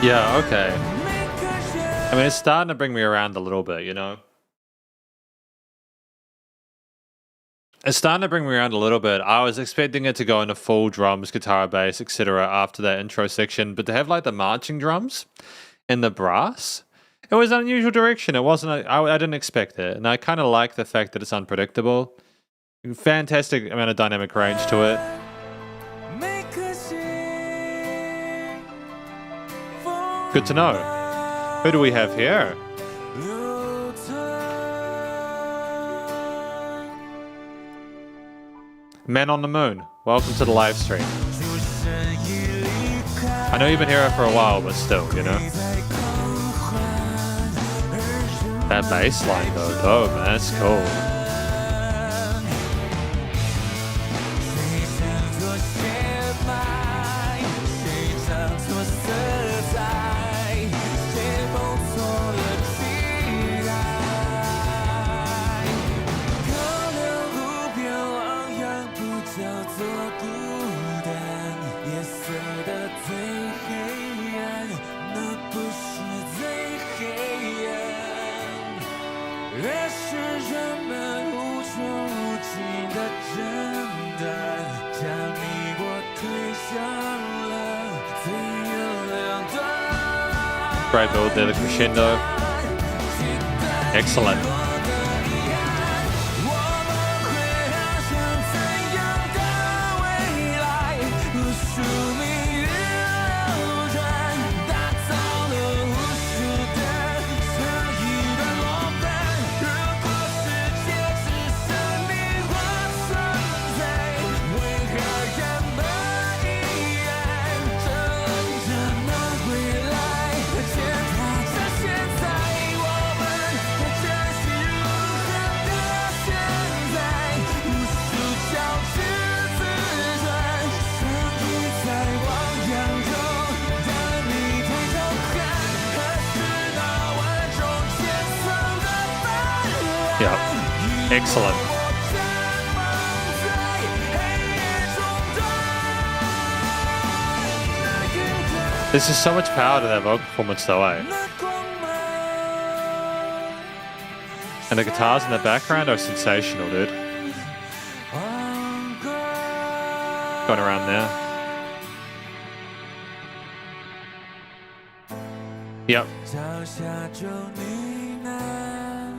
Yeah, okay. I mean, it's starting to bring me around a little bit, you know? It's starting to bring me around a little bit. I was expecting it to go into full drums, guitar, bass, etc. after that intro section, but to have like the marching drums and the brass, it was an unusual direction. It wasn't, I didn't expect it. And I kind of like the fact that it's unpredictable. Fantastic amount of dynamic range to it. Good to know. Who do we have here? Men on the Moon. Welcome to the live stream. I know you've been here for a while, but still, you know. That bass line though, dope, man. That's cool. Great build there, the crescendo. Excellent. Yeah, excellent. There's just so much power to that vocal performance though, eh? And the guitars in the background are sensational, dude. Going around there. Yep. 脚下就你那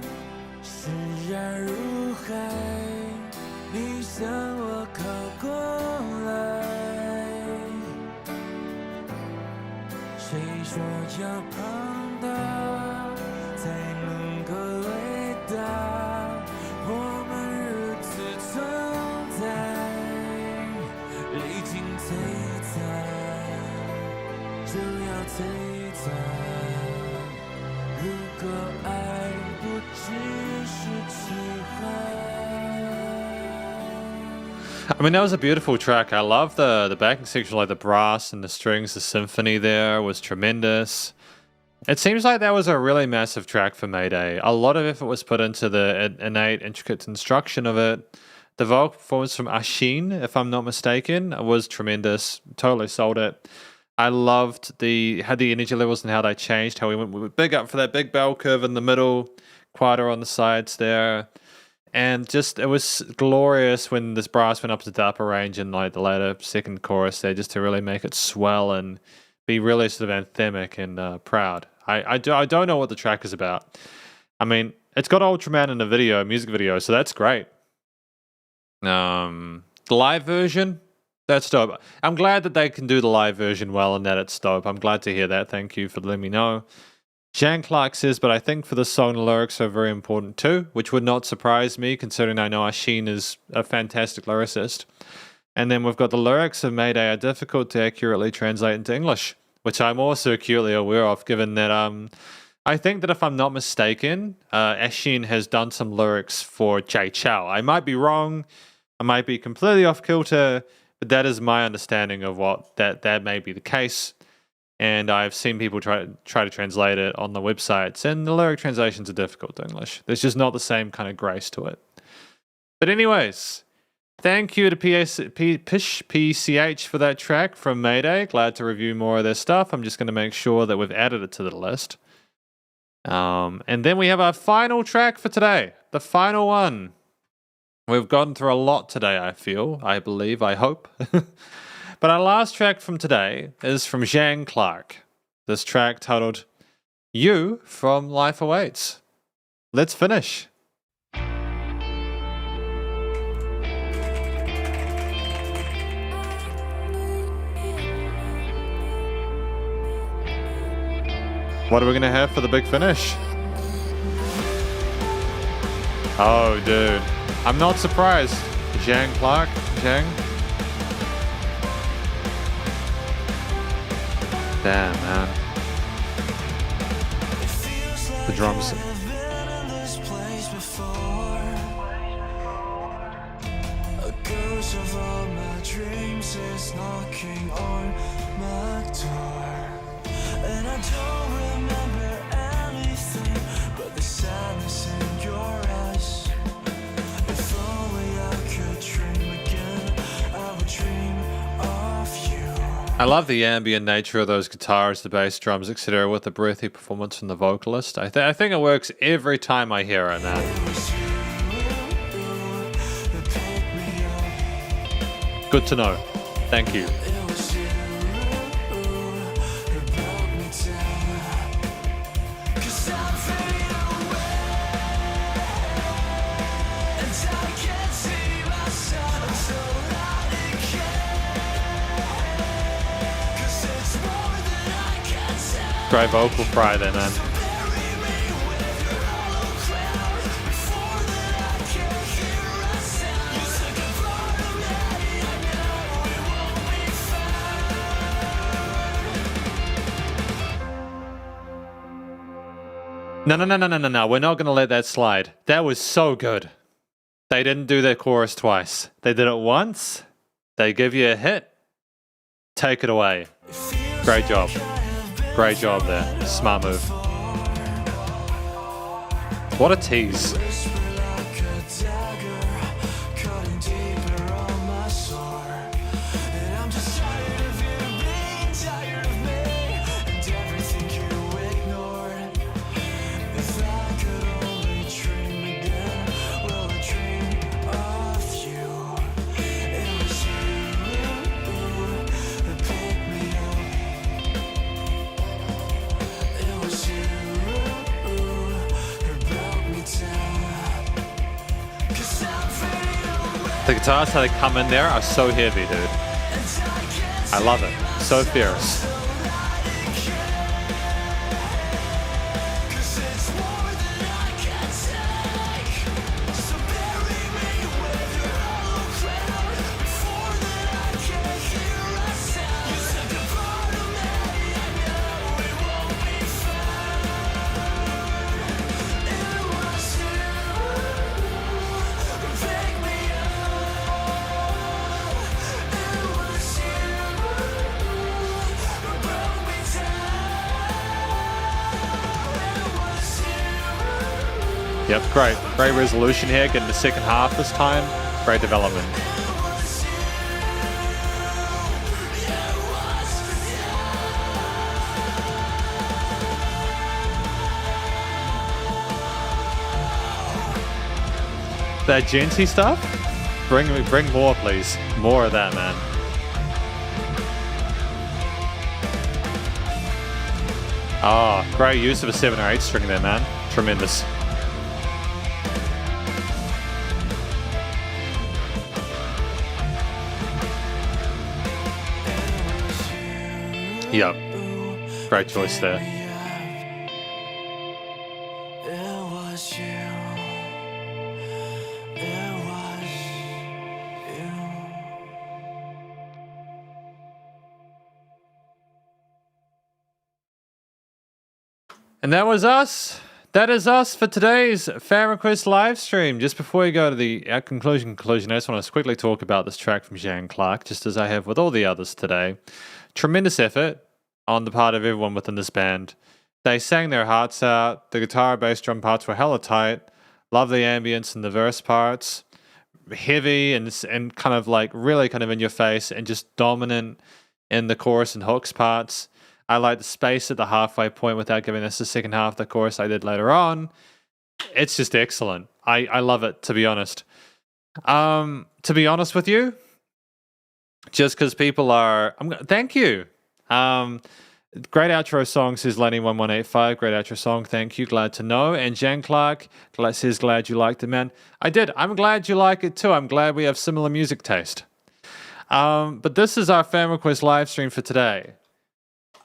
释然如海，你向我靠过来，谁说要碰到才能够伟大？我们如此存在，历经摧残，就要摧残。 如果爱不只是期盼。 I mean, that was a beautiful track. I love the backing section, like the brass and the strings, the symphony there was tremendous. It seems like that was a really massive track for Mayday. A lot of effort was put into the innate, intricate construction of it. The vocal performance from Ashin, if I'm not mistaken, was tremendous. Totally sold it. I loved the energy levels and how they changed, how we went big up for that big bell curve in the middle, quieter on the sides there. And just, it was glorious when this brass went up to the upper range in like the later second chorus there, just to really make it swell and be really sort of anthemic and proud. I don't know what the track is about. I mean, it's got Ultraman in the music video, so that's great. The live version, that's dope. I'm glad that they can do the live version well and that it's dope. I'm glad to hear that. Thank you for letting me know. Jean Clark says, but I think for the song, the lyrics are very important too, which would not surprise me considering I know Ashin is a fantastic lyricist. And then we've got the lyrics of Mayday are difficult to accurately translate into English, which I'm also acutely aware of, given that I think that if I'm not mistaken, Ashin has done some lyrics for Jay Chou. I might be wrong. I might be completely off kilter, but that is my understanding of what that may be the case. And I've seen people try to translate it on the websites, and the lyric translations are difficult to English. There's just not the same kind of grace to it. But anyways, thank you to PCH for that track from Mayday. Glad to review more of their stuff. I'm just going to make sure that we've added it to the list. And then we have our final track for today. The final one. We've gotten through a lot today, I feel, I believe, I hope. But our last track from today is from Jean Clark. This track titled You from Life Awaits. Let's finish. What are we going to have for the big finish? Oh, dude. I'm not surprised. Jean Clark. Jean. Damn, man. The drums. A ghost of all my dreams is knocking on my door, and I don't remember anything but the sadness in your eyes. If only I could dream again, I would dream of you. I love the ambient nature of those guitars, the bass, drums, etc. with the breathy performance from the vocalist. I think it works every time I hear it, man. Good to know. Thank you. Great vocal fry there, man. No. We're not going to let that slide. That was so good. They didn't do their chorus twice. They did it once. They give you a hit. Take it away. Great job. Great job there. Smart move. What a tease. The guitars, how they come in there, are so heavy, dude. I love it. So fierce. Yep, great. Great resolution here, getting the second half this time. Great development. That genty stuff? Bring more, please. More of that, man. Ah, oh, great use of a 7 or 8 string there, man. Tremendous. Yep. Great choice there. And that was us. That is us for today's Fan Request live stream. Just before we go to the conclusion, I just want to quickly talk about this track from Jan Clark, just as I have with all the others today. Tremendous effort on the part of everyone within this band. They sang their hearts out. The guitar, bass, drum parts were hella tight. Love the ambience and the verse parts. Heavy and kind of like really kind of in your face and just dominant in the chorus and hooks parts. I like the space at the halfway point without giving us the second half of the chorus I did later on. It's just excellent. I love it, to be honest. To be honest with you, just because people are... thank you. Great outro song, says Lenny1185. Great outro song, thank you. Glad to know. And Jan Clark says, glad you liked it, man. I did. I'm glad you like it too. I'm glad we have similar music taste. But this is our Fan Request live stream for today.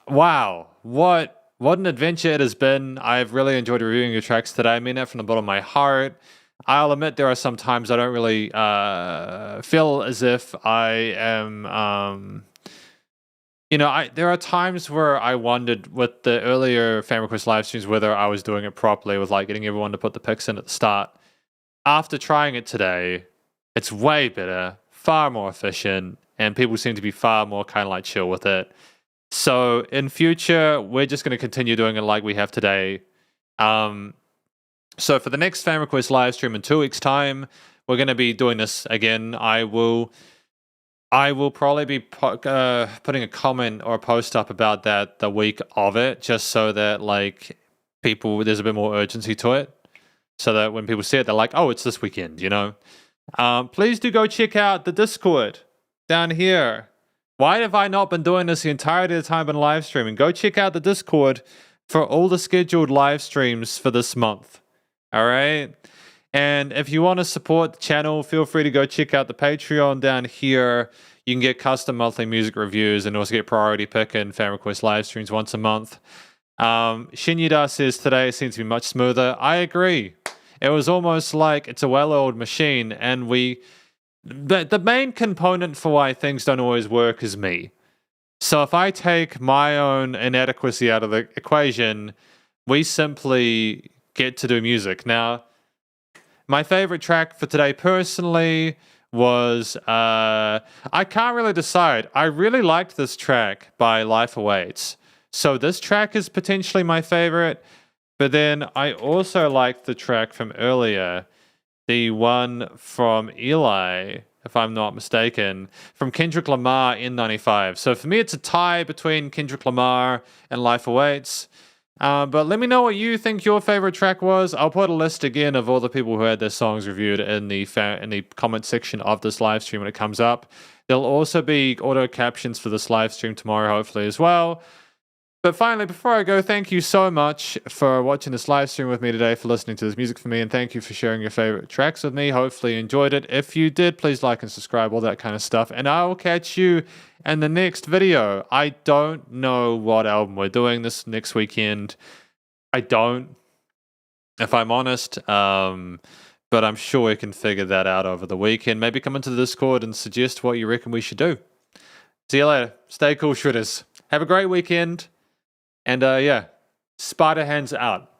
Wow, what an adventure it has been. I've really enjoyed reviewing your tracks today. I mean that from the bottom of my heart. I'll admit there are some times I don't really feel as if I am... there are times where I wondered with the earlier Fan Request live streams whether I was doing it properly with like getting everyone to put the picks in at the start. After trying it today, it's way better, far more efficient, and people seem to be far more kind of like chill with it. So in future, we're just going to continue doing it like we have today. So for the next Fan Request live stream in 2 weeks' time, we're going to be doing this again. I will probably be putting a comment or a post up about that the week of it, just so that like there's a bit more urgency to it, so that when people see it, they're like, oh, it's this weekend, you know. Please do go check out the Discord down here. Why have I not been doing this the entirety of the time I've been live streaming? Go check out the Discord for all the scheduled live streams for this month. All right? And if you want to support the channel, feel free to go check out the Patreon down here. You can get custom monthly music reviews and also get priority pick and Fan Request live streams once a month. Shinyida says today seems to be much smoother. I agree. It was almost like it's a well-oiled machine, and the main component for why things don't always work is me. So if I take my own inadequacy out of the equation, we simply get to do music. Now, my favorite track for today personally was, I can't really decide. I really liked this track by Life Awaits. So this track is potentially my favorite, but then I also liked the track from earlier, the one from Eli, if I'm not mistaken, from Kendrick Lamar N95. So for me, it's a tie between Kendrick Lamar and Life Awaits. But let me know what you think your favorite track was. I'll put a list again of all the people who had their songs reviewed in the comment section of this live stream when it comes up. There'll also be auto captions for this live stream tomorrow, hopefully, as well. But finally, before I go, thank you so much for watching this live stream with me today, for listening to this music for me, and thank you for sharing your favorite tracks with me. Hopefully you enjoyed it. If you did, please like and subscribe, all that kind of stuff. And I will catch you in the next video. I don't know what album we're doing this next weekend. I don't, if I'm honest. But I'm sure we can figure that out over the weekend. Maybe come into the Discord and suggest what you reckon we should do. See you later. Stay cool, shredders. Have a great weekend. And yeah, Spider Hands out.